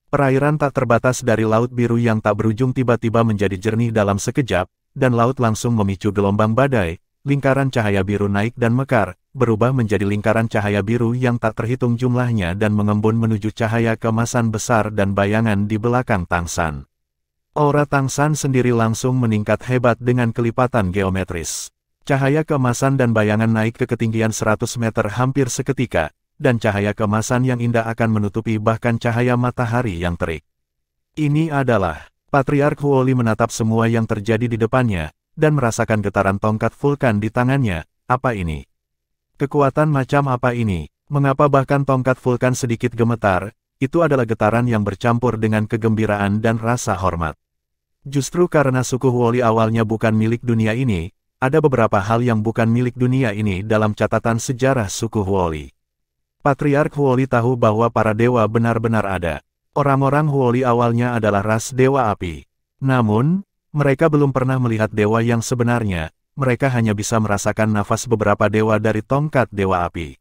Perairan tak terbatas dari laut biru yang tak berujung tiba-tiba menjadi jernih dalam sekejap, dan laut langsung memicu gelombang badai. Lingkaran cahaya biru naik dan mekar, berubah menjadi lingkaran cahaya biru yang tak terhitung jumlahnya dan mengembun menuju cahaya keemasan besar dan bayangan di belakang Tang San. Aura Tang San sendiri langsung meningkat hebat dengan kelipatan geometris. Cahaya keemasan dan bayangan naik ke ketinggian 100 meter hampir seketika, dan cahaya keemasan yang indah akan menutupi bahkan cahaya matahari yang terik. Ini adalah, Patriark Huoli menatap semua yang terjadi di depannya, dan merasakan getaran tongkat vulkan di tangannya. Apa ini? Kekuatan macam apa ini? Mengapa bahkan tongkat vulkan sedikit gemetar? Itu adalah getaran yang bercampur dengan kegembiraan dan rasa hormat. Justru karena suku Huoli awalnya bukan milik dunia ini, ada beberapa hal yang bukan milik dunia ini dalam catatan sejarah suku Huoli. Patriark Huoli tahu bahwa para dewa benar-benar ada. Orang-orang Huoli awalnya adalah ras dewa api. Namun, mereka belum pernah melihat dewa yang sebenarnya, mereka hanya bisa merasakan nafas beberapa dewa dari tongkat dewa api.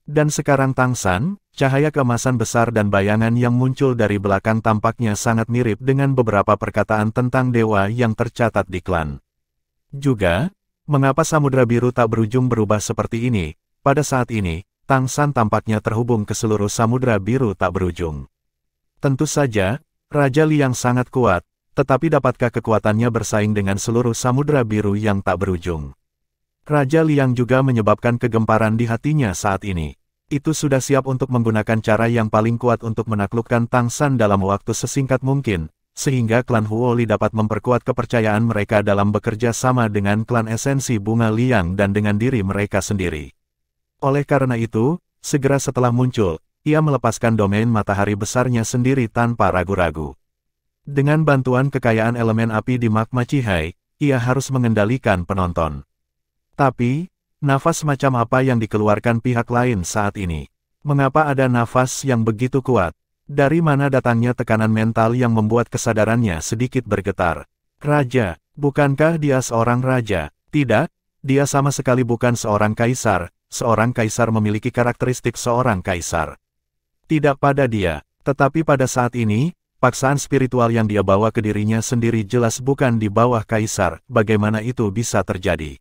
Dan sekarang Tang San, cahaya keemasan besar dan bayangan yang muncul dari belakang tampaknya sangat mirip dengan beberapa perkataan tentang dewa yang tercatat di klan. Juga, mengapa samudera biru tak berujung berubah seperti ini? Pada saat ini, Tang San tampaknya terhubung ke seluruh samudera biru tak berujung. Tentu saja, Raja Liang sangat kuat, tetapi dapatkah kekuatannya bersaing dengan seluruh samudera biru yang tak berujung? Raja Liang juga menyebabkan kegemparan di hatinya saat ini. Itu sudah siap untuk menggunakan cara yang paling kuat untuk menaklukkan Tang San dalam waktu sesingkat mungkin, sehingga klan Huoli dapat memperkuat kepercayaan mereka dalam bekerja sama dengan klan esensi bunga Liang dan dengan diri mereka sendiri. Oleh karena itu, segera setelah muncul, ia melepaskan domain matahari besarnya sendiri tanpa ragu-ragu. Dengan bantuan kekayaan elemen api di magma Cihai, ia harus mengendalikan penonton. Tapi, nafas macam apa yang dikeluarkan pihak lain saat ini? Mengapa ada nafas yang begitu kuat? Dari mana datangnya tekanan mental yang membuat kesadarannya sedikit bergetar? Raja, bukankah dia seorang raja? Tidak, dia sama sekali bukan seorang kaisar. Seorang kaisar memiliki karakteristik seorang kaisar. Tidak pada dia, tetapi pada saat ini, paksaan spiritual yang dia bawa ke dirinya sendiri jelas bukan di bawah kaisar. Bagaimana itu bisa terjadi?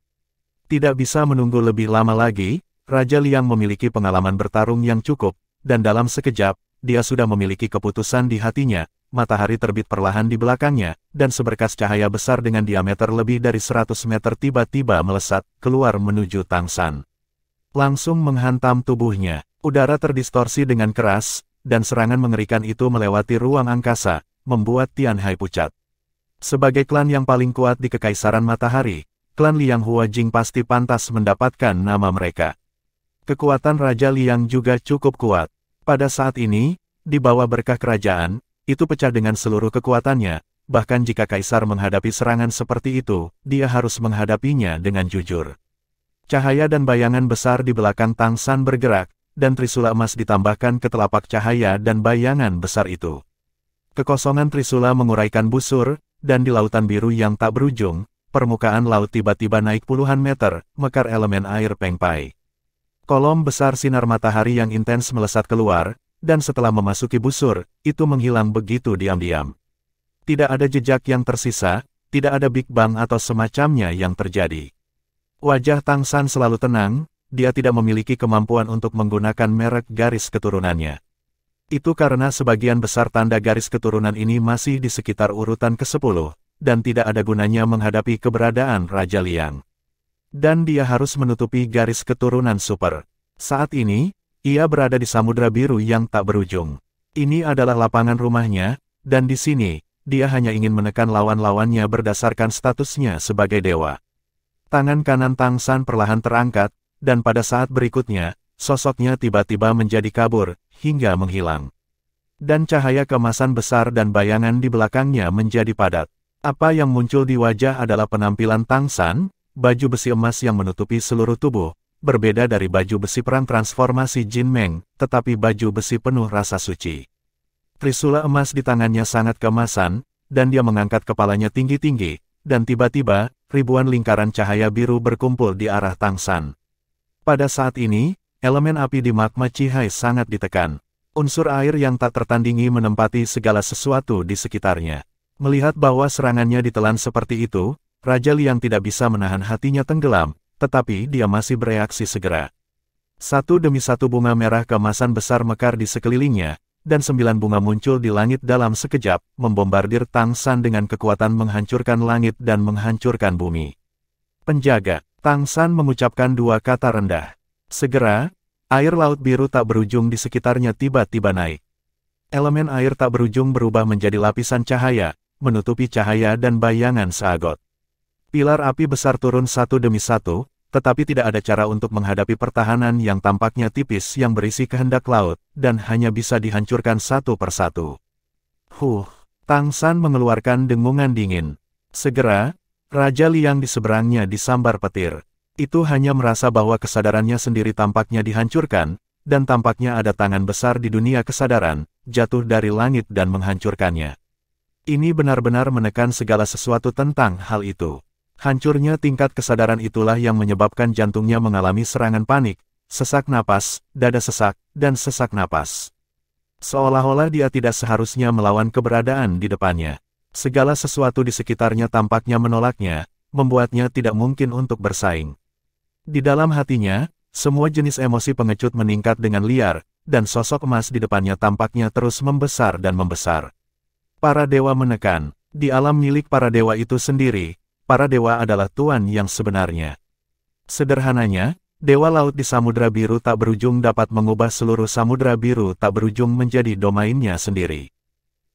Tidak bisa menunggu lebih lama lagi, Raja Liang memiliki pengalaman bertarung yang cukup, dan dalam sekejap, dia sudah memiliki keputusan di hatinya. Matahari terbit perlahan di belakangnya, dan seberkas cahaya besar dengan diameter lebih dari 100 meter tiba-tiba melesat keluar menuju Tang San. Langsung menghantam tubuhnya, udara terdistorsi dengan keras, dan serangan mengerikan itu melewati ruang angkasa, membuat Tianhai pucat. Sebagai klan yang paling kuat di Kekaisaran Matahari, klan Liang Hua Jing pasti pantas mendapatkan nama mereka. Kekuatan Raja Liang juga cukup kuat. Pada saat ini, di bawah berkah kerajaan, itu pecah dengan seluruh kekuatannya, bahkan jika kaisar menghadapi serangan seperti itu, dia harus menghadapinya dengan jujur. Cahaya dan bayangan besar di belakang Tang San bergerak, dan trisula emas ditambahkan ke telapak cahaya dan bayangan besar itu. Kekosongan trisula menguraikan busur, dan di lautan biru yang tak berujung, permukaan laut tiba-tiba naik puluhan meter, mekar elemen air Peng Pai. Kolom besar sinar matahari yang intens melesat keluar, dan setelah memasuki busur, itu menghilang begitu diam-diam. Tidak ada jejak yang tersisa, tidak ada Big Bang atau semacamnya yang terjadi. Wajah Tang San selalu tenang, dia tidak memiliki kemampuan untuk menggunakan merek garis keturunannya. Itu karena sebagian besar tanda garis keturunan ini masih di sekitar urutan ke-10, dan tidak ada gunanya menghadapi keberadaan Raja Liang. Dan dia harus menutupi garis keturunan super. Saat ini, ia berada di Samudra Biru yang tak berujung. Ini adalah lapangan rumahnya, dan di sini, dia hanya ingin menekan lawan-lawannya berdasarkan statusnya sebagai dewa. Tangan kanan Tang San perlahan terangkat, dan pada saat berikutnya, sosoknya tiba-tiba menjadi kabur, hingga menghilang. Dan cahaya keemasan besar dan bayangan di belakangnya menjadi padat. Apa yang muncul di wajah adalah penampilan Tang San, baju besi emas yang menutupi seluruh tubuh, berbeda dari baju besi perang transformasi Jin Meng, tetapi baju besi penuh rasa suci. Trisula emas di tangannya sangat keemasan, dan dia mengangkat kepalanya tinggi-tinggi, dan tiba-tiba, ribuan lingkaran cahaya biru berkumpul di arah Tang San. Pada saat ini, elemen api di magma Cihai sangat ditekan. Unsur air yang tak tertandingi menempati segala sesuatu di sekitarnya. Melihat bahwa serangannya ditelan seperti itu, Raja Liang tidak bisa menahan hatinya tenggelam, tetapi dia masih bereaksi segera. Satu demi satu bunga merah keemasan besar mekar di sekelilingnya, dan 9 bunga muncul di langit dalam sekejap, membombardir Tang San dengan kekuatan menghancurkan langit dan menghancurkan bumi. Penjaga, Tang San mengucapkan 2 kata rendah. Segera, air laut biru tak berujung di sekitarnya tiba-tiba naik. Elemen air tak berujung berubah menjadi lapisan cahaya, menutupi cahaya dan bayangan seagot. Pilar api besar turun satu demi satu, tetapi tidak ada cara untuk menghadapi pertahanan yang tampaknya tipis yang berisi kehendak laut, dan hanya bisa dihancurkan satu persatu. Tang San mengeluarkan dengungan dingin. Segera, Raja Liang di seberangnya disambar petir. Itu hanya merasa bahwa kesadarannya sendiri tampaknya dihancurkan, dan tampaknya ada tangan besar di dunia kesadaran, jatuh dari langit dan menghancurkannya. Ini benar-benar menekan segala sesuatu tentang hal itu. Hancurnya tingkat kesadaran itulah yang menyebabkan jantungnya mengalami serangan panik, sesak napas, dada sesak, dan sesak napas. Seolah-olah dia tidak seharusnya melawan keberadaan di depannya. Segala sesuatu di sekitarnya tampaknya menolaknya, membuatnya tidak mungkin untuk bersaing. Di dalam hatinya, semua jenis emosi pengecut meningkat dengan liar, dan sosok emas di depannya tampaknya terus membesar dan membesar. Para dewa menekan, Di alam milik para dewa itu sendiri, para dewa adalah tuan yang sebenarnya. Sederhananya, dewa laut di Samudra Biru tak berujung dapat mengubah seluruh Samudra Biru tak berujung menjadi domainnya sendiri.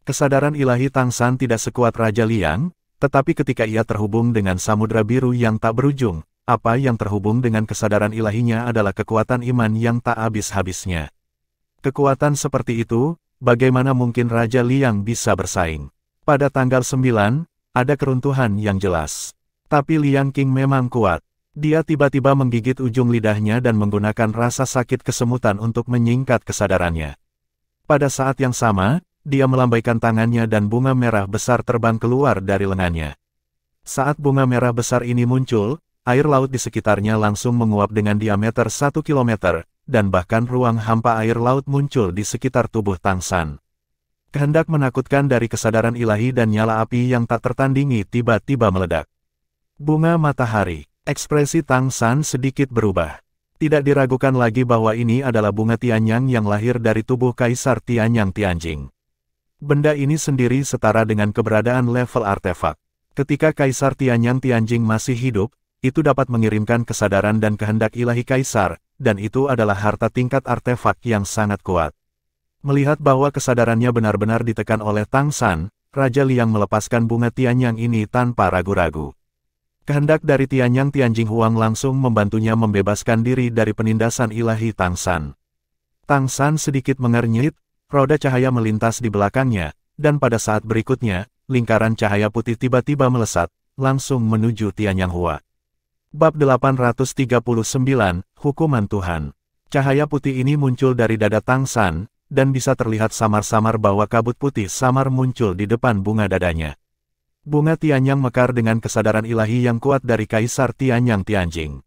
Kesadaran ilahi Tang San tidak sekuat Raja Liang, tetapi ketika ia terhubung dengan Samudra Biru yang tak berujung, apa yang terhubung dengan kesadaran ilahinya adalah kekuatan iman yang tak habis-habisnya. Kekuatan seperti itu, bagaimana mungkin Raja Liang bisa bersaing? Pada tanggal 9, ada keruntuhan yang jelas. Tapi Liang King memang kuat. Dia tiba-tiba menggigit ujung lidahnya dan menggunakan rasa sakit kesemutan untuk menyingkat kesadarannya. Pada saat yang sama, dia melambaikan tangannya dan bunga merah besar terbang keluar dari lengannya. Saat bunga merah besar ini muncul, air laut di sekitarnya langsung menguap dengan diameter 1 km, dan bahkan ruang hampa air laut muncul di sekitar tubuh Tang San. Kehendak menakutkan dari kesadaran ilahi dan nyala api yang tak tertandingi tiba-tiba meledak. Bunga matahari, ekspresi Tang San sedikit berubah. Tidak diragukan lagi bahwa ini adalah bunga Tianyang yang lahir dari tubuh Kaisar Tianyang Tianjing. Benda ini sendiri setara dengan keberadaan level artefak. Ketika Kaisar Tianyang Tianjing masih hidup, itu dapat mengirimkan kesadaran dan kehendak ilahi Kaisar, dan itu adalah harta tingkat artefak yang sangat kuat. Melihat bahwa kesadarannya benar-benar ditekan oleh Tang San, Raja Liang melepaskan bunga Tianyang ini tanpa ragu-ragu. Kehendak dari Tianyang Tianjing Huang langsung membantunya membebaskan diri dari penindasan ilahi Tang San. Tang San sedikit mengernyit, roda cahaya melintas di belakangnya, dan pada saat berikutnya, lingkaran cahaya putih tiba-tiba melesat, langsung menuju Tianyang Hua. Bab 839, Hukuman Tuhan. Cahaya putih ini muncul dari dada Tang San, dan bisa terlihat samar-samar bahwa kabut putih samar muncul di depan bunga dadanya. Bunga Tianyang mekar dengan kesadaran ilahi yang kuat dari Kaisar Tianyang Tianjing.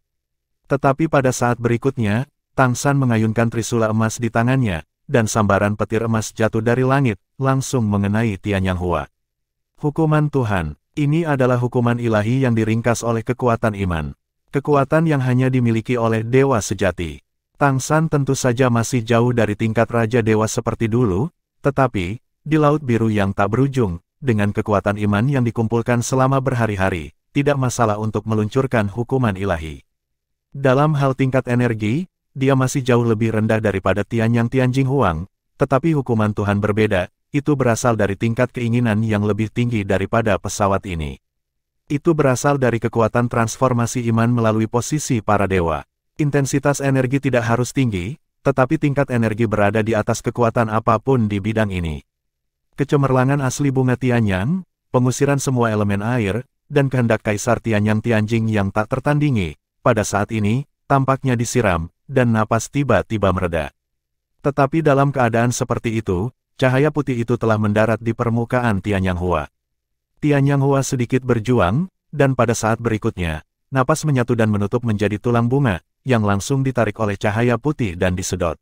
Tetapi pada saat berikutnya, Tang San mengayunkan trisula emas di tangannya, dan sambaran petir emas jatuh dari langit, langsung mengenai Tianyang Hua. Hukuman Tuhan, ini adalah hukuman ilahi yang diringkas oleh kekuatan iman. Kekuatan yang hanya dimiliki oleh dewa sejati. Tang San tentu saja masih jauh dari tingkat Raja Dewa seperti dulu, tetapi, di Laut Biru yang tak berujung, dengan kekuatan iman yang dikumpulkan selama berhari-hari, tidak masalah untuk meluncurkan hukuman ilahi. Dalam hal tingkat energi, dia masih jauh lebih rendah daripada Tianyang Tianjing Huang, tetapi hukuman Tuhan berbeda, itu berasal dari tingkat keinginan yang lebih tinggi daripada pesawat ini. Itu berasal dari kekuatan transformasi iman melalui posisi para dewa. Intensitas energi tidak harus tinggi, tetapi tingkat energi berada di atas kekuatan apapun di bidang ini. Kecemerlangan asli bunga Tianyang, pengusiran semua elemen air, dan kehendak Kaisar Tianyang Tianjing yang tak tertandingi, pada saat ini, tampaknya disiram, dan napas tiba-tiba mereda. Tetapi dalam keadaan seperti itu, cahaya putih itu telah mendarat di permukaan Tianyang Hua. Tianyang Hua sedikit berjuang, dan pada saat berikutnya, napas menyatu dan menutup menjadi tulang bunga, yang langsung ditarik oleh cahaya putih dan disedot.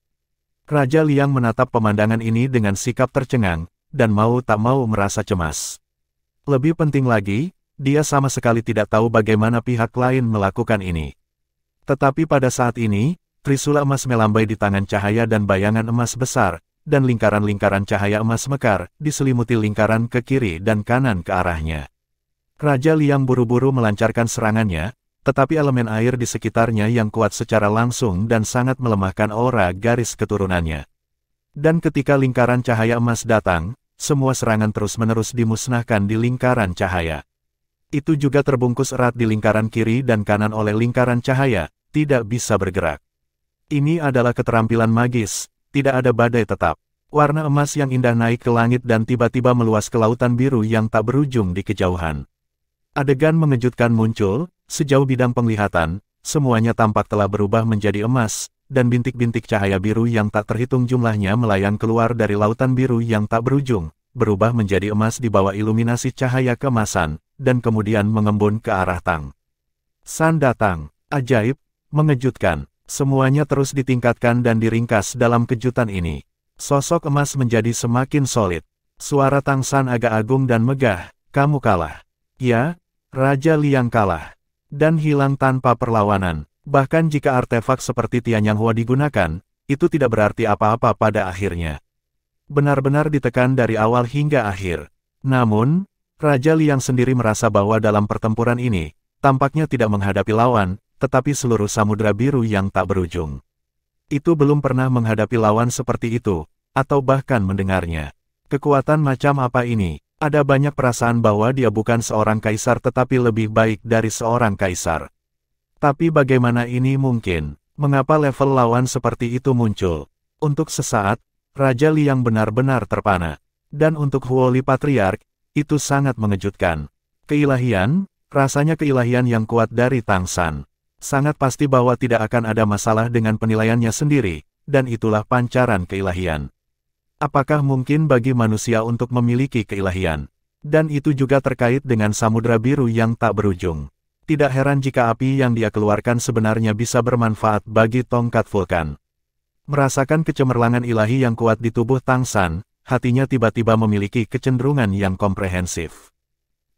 Raja Liang menatap pemandangan ini dengan sikap tercengang, dan mau tak mau merasa cemas. Lebih penting lagi, dia sama sekali tidak tahu bagaimana pihak lain melakukan ini. Tetapi pada saat ini, trisula emas melambai di tangan cahaya dan bayangan emas besar, dan lingkaran-lingkaran cahaya emas mekar, diselimuti lingkaran ke kiri dan kanan ke arahnya. Raja Liang buru-buru melancarkan serangannya, tetapi elemen air di sekitarnya yang kuat secara langsung dan sangat melemahkan aura garis keturunannya. Dan ketika lingkaran cahaya emas datang, semua serangan terus-menerus dimusnahkan di lingkaran cahaya. Itu juga terbungkus erat di lingkaran kiri dan kanan oleh lingkaran cahaya, tidak bisa bergerak. Ini adalah keterampilan magis, tidak ada badai tetap. Warna emas yang indah naik ke langit dan tiba-tiba meluas ke lautan biru yang tak berujung di kejauhan. Adegan mengejutkan muncul, sejauh bidang penglihatan, semuanya tampak telah berubah menjadi emas, dan bintik-bintik cahaya biru yang tak terhitung jumlahnya melayang keluar dari lautan biru yang tak berujung, berubah menjadi emas di bawah iluminasi cahaya keemasan, dan kemudian mengembun ke arah Tang San datang. Ajaib, mengejutkan. Semuanya terus ditingkatkan dan diringkas dalam kejutan ini. Sosok emas menjadi semakin solid. Suara Tang San agak agung dan megah, kamu kalah. Ya, Raja Liang kalah. Dan hilang tanpa perlawanan. Bahkan jika artefak seperti Tianyang Hua digunakan, itu tidak berarti apa-apa pada akhirnya. Benar-benar ditekan dari awal hingga akhir. Namun, Raja Liang sendiri merasa bahwa dalam pertempuran ini, tampaknya tidak menghadapi lawan, tetapi seluruh samudra biru yang tak berujung. Itu belum pernah menghadapi lawan seperti itu, atau bahkan mendengarnya. Kekuatan macam apa ini? Ada banyak perasaan bahwa dia bukan seorang kaisar tetapi lebih baik dari seorang kaisar. Tapi bagaimana ini mungkin? Mengapa level lawan seperti itu muncul? Untuk sesaat, Raja Liang benar-benar terpana. Dan untuk Huoli Patriark, itu sangat mengejutkan. Keilahian, rasanya keilahian yang kuat dari Tang San. Sangat pasti bahwa tidak akan ada masalah dengan penilaiannya sendiri, dan itulah pancaran keilahian. Apakah mungkin bagi manusia untuk memiliki keilahian? Dan itu juga terkait dengan samudra biru yang tak berujung. Tidak heran jika api yang dia keluarkan sebenarnya bisa bermanfaat bagi tongkat vulkan. Merasakan kecemerlangan ilahi yang kuat di tubuh Tang San, hatinya tiba-tiba memiliki kecenderungan yang komprehensif.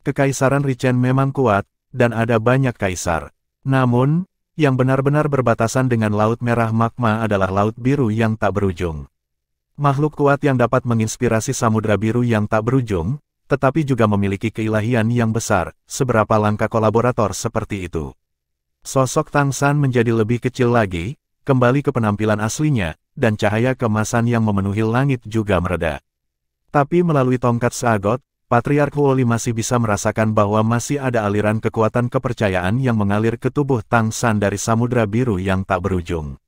Kekaisaran Richen memang kuat, dan ada banyak kaisar. Namun, yang benar-benar berbatasan dengan Laut Merah Magma adalah Laut Biru yang tak berujung. Makhluk kuat yang dapat menginspirasi samudra biru yang tak berujung, tetapi juga memiliki keilahian yang besar, seberapa langka kolaborator seperti itu. Sosok Tang San menjadi lebih kecil lagi, kembali ke penampilan aslinya, dan cahaya keemasan yang memenuhi langit juga mereda. Tapi melalui tongkat seagot, Patriark Huoli masih bisa merasakan bahwa masih ada aliran kekuatan kepercayaan yang mengalir ke tubuh Tang San dari samudra biru yang tak berujung.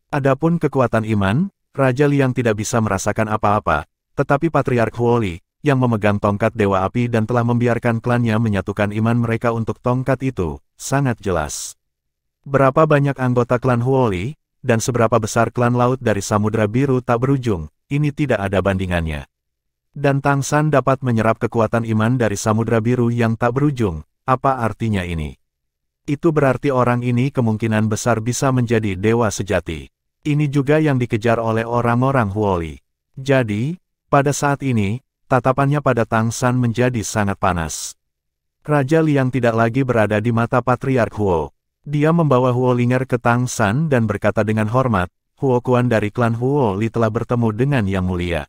Adapun kekuatan iman, Raja Liang tidak bisa merasakan apa-apa, tetapi Patriark Huoli, yang memegang tongkat Dewa Api dan telah membiarkan klannya menyatukan iman mereka untuk tongkat itu, sangat jelas. Berapa banyak anggota klan Huoli, dan seberapa besar klan laut dari samudra biru tak berujung, ini tidak ada bandingannya. Dan Tang San dapat menyerap kekuatan iman dari samudra biru yang tak berujung, apa artinya ini? Itu berarti orang ini kemungkinan besar bisa menjadi dewa sejati. Ini juga yang dikejar oleh orang-orang Huoli. Jadi, pada saat ini, tatapannya pada Tang San menjadi sangat panas. Raja Liang tidak lagi berada di mata Patriark Huo. Dia membawa Huolinger ke Tang San dan berkata dengan hormat, Huo Kuan dari klan Huoli telah bertemu dengan Yang Mulia.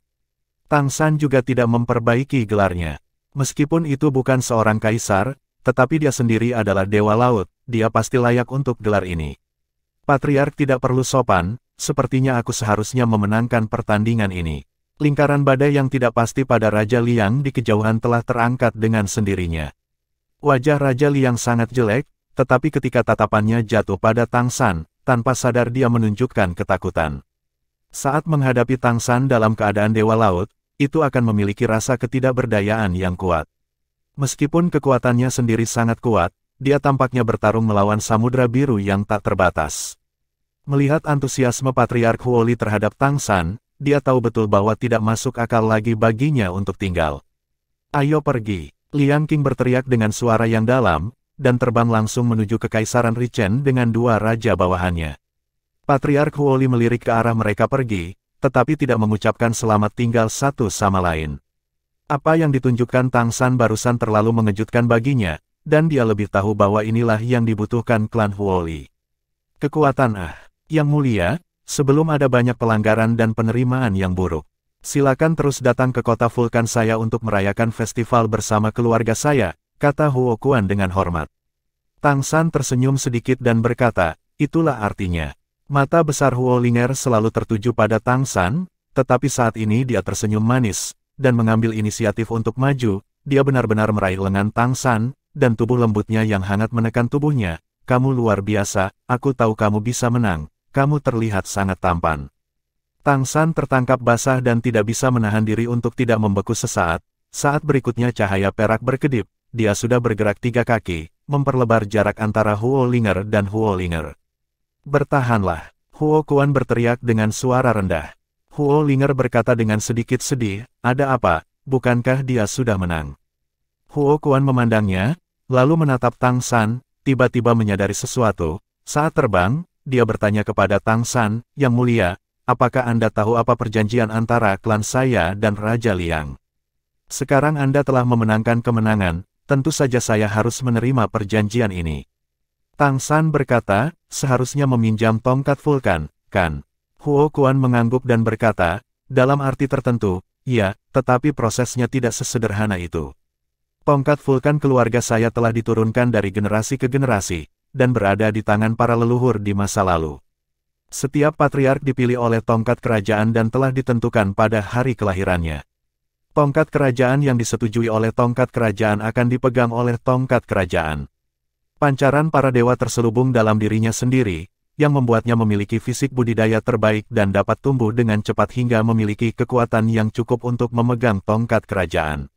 Tang San juga tidak memperbaiki gelarnya. Meskipun itu bukan seorang kaisar, tetapi dia sendiri adalah dewa laut, dia pasti layak untuk gelar ini. Patriark tidak perlu sopan, sepertinya aku seharusnya memenangkan pertandingan ini. Lingkaran badai yang tidak pasti pada Raja Liang di kejauhan telah terangkat dengan sendirinya. Wajah Raja Liang sangat jelek, tetapi ketika tatapannya jatuh pada Tang San, tanpa sadar dia menunjukkan ketakutan. Saat menghadapi Tang San dalam keadaan dewa laut, itu akan memiliki rasa ketidakberdayaan yang kuat. Meskipun kekuatannya sendiri sangat kuat, dia tampaknya bertarung melawan samudra biru yang tak terbatas. Melihat antusiasme Patriark Huoli terhadap Tang San, dia tahu betul bahwa tidak masuk akal lagi baginya untuk tinggal. Ayo pergi, Liang Qing berteriak dengan suara yang dalam, dan terbang langsung menuju ke Kekaisaran Richen dengan dua raja bawahannya. Patriark Huoli melirik ke arah mereka pergi, tetapi tidak mengucapkan selamat tinggal satu sama lain. Apa yang ditunjukkan Tang San barusan terlalu mengejutkan baginya, dan dia lebih tahu bahwa inilah yang dibutuhkan klan Huoli. Kekuatan Yang Mulia, sebelum ada banyak pelanggaran dan penerimaan yang buruk. Silakan terus datang ke kota vulkan saya untuk merayakan festival bersama keluarga saya, kata Huo Kuan dengan hormat. Tang San tersenyum sedikit dan berkata, itulah artinya. Mata besar Huolinger selalu tertuju pada Tang San, tetapi saat ini dia tersenyum manis, dan mengambil inisiatif untuk maju, dia benar-benar meraih lengan Tang San, dan tubuh lembutnya yang hangat menekan tubuhnya. Kamu luar biasa, aku tahu kamu bisa menang, kamu terlihat sangat tampan. Tang San tertangkap basah dan tidak bisa menahan diri untuk tidak membeku sesaat. Saat berikutnya cahaya perak berkedip. Dia sudah bergerak 3 kaki, memperlebar jarak antara Huolinger dan Huolinger. Bertahanlah, Huo Kuan berteriak dengan suara rendah. Huolinger berkata dengan sedikit sedih, ada apa, bukankah dia sudah menang? Huo Kuan memandangnya, lalu menatap Tang San, tiba-tiba menyadari sesuatu. Saat terbang, dia bertanya kepada Tang San, Yang Mulia, apakah Anda tahu apa perjanjian antara klan saya dan Raja Liang? Sekarang Anda telah memenangkan kemenangan, tentu saja saya harus menerima perjanjian ini. Tang San berkata, seharusnya meminjam tongkat vulkan, kan? Huo Kuan mengangguk dan berkata, dalam arti tertentu, iya, tetapi prosesnya tidak sesederhana itu. Tongkat vulkan keluarga saya telah diturunkan dari generasi ke generasi, dan berada di tangan para leluhur di masa lalu. Setiap patriark dipilih oleh tongkat kerajaan dan telah ditentukan pada hari kelahirannya. Tongkat kerajaan yang disetujui oleh tongkat kerajaan akan dipegang oleh tongkat kerajaan. Pancaran para dewa terselubung dalam dirinya sendiri, yang membuatnya memiliki fisik budidaya terbaik dan dapat tumbuh dengan cepat hingga memiliki kekuatan yang cukup untuk memegang tongkat kerajaan.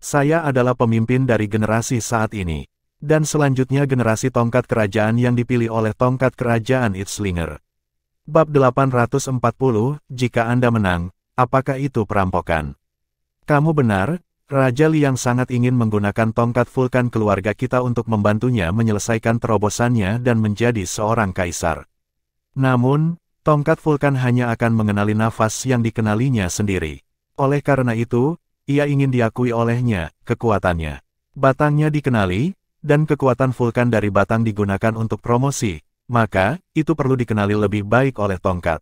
Saya adalah pemimpin dari generasi saat ini. Dan selanjutnya generasi tongkat kerajaan yang dipilih oleh tongkat kerajaan Itzlinger. Bab 840, jika Anda menang, apakah itu perampokan? Kamu benar, Raja Liang sangat ingin menggunakan tongkat vulkan keluarga kita untuk membantunya menyelesaikan terobosannya dan menjadi seorang kaisar. Namun, tongkat vulkan hanya akan mengenali nafas yang dikenalinya sendiri. Oleh karena itu, ia ingin diakui olehnya, kekuatannya. Batangnya dikenali, dan kekuatan vulkan dari batang digunakan untuk promosi, maka, itu perlu dikenali lebih baik oleh tongkat.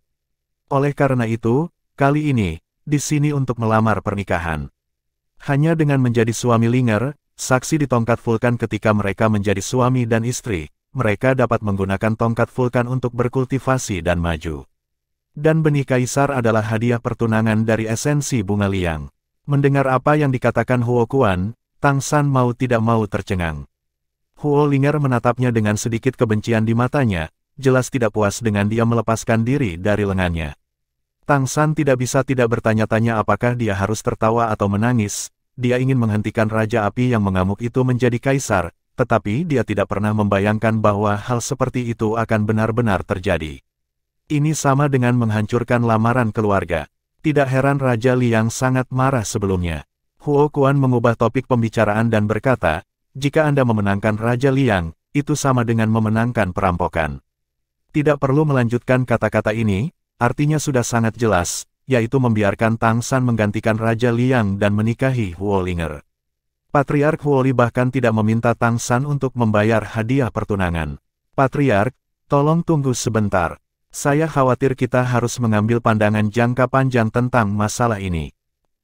Oleh karena itu, kali ini, di sini untuk melamar pernikahan. Hanya dengan menjadi suami Linger, saksi di tongkat vulkan ketika mereka menjadi suami dan istri, mereka dapat menggunakan tongkat vulkan untuk berkultivasi dan maju. Dan benih kaisar adalah hadiah pertunangan dari esensi bunga liang. Mendengar apa yang dikatakan Huo Kuan, Tang San mau tidak mau tercengang. Huo Linger menatapnya dengan sedikit kebencian di matanya, jelas tidak puas dengan dia melepaskan diri dari lengannya. Tang San tidak bisa tidak bertanya-tanya apakah dia harus tertawa atau menangis. Dia ingin menghentikan Raja Api yang mengamuk itu menjadi kaisar, tetapi dia tidak pernah membayangkan bahwa hal seperti itu akan benar-benar terjadi. Ini sama dengan menghancurkan lamaran keluarga. Tidak heran Raja Liang sangat marah sebelumnya. Huo Kuan mengubah topik pembicaraan dan berkata, jika Anda memenangkan Raja Liang, itu sama dengan memenangkan perampokan. Tidak perlu melanjutkan kata-kata ini, artinya sudah sangat jelas, yaitu membiarkan Tang San menggantikan Raja Liang dan menikahi Huo Linger. Patriark Huo Li bahkan tidak meminta Tang San untuk membayar hadiah pertunangan. Patriark, tolong tunggu sebentar. Saya khawatir kita harus mengambil pandangan jangka panjang tentang masalah ini.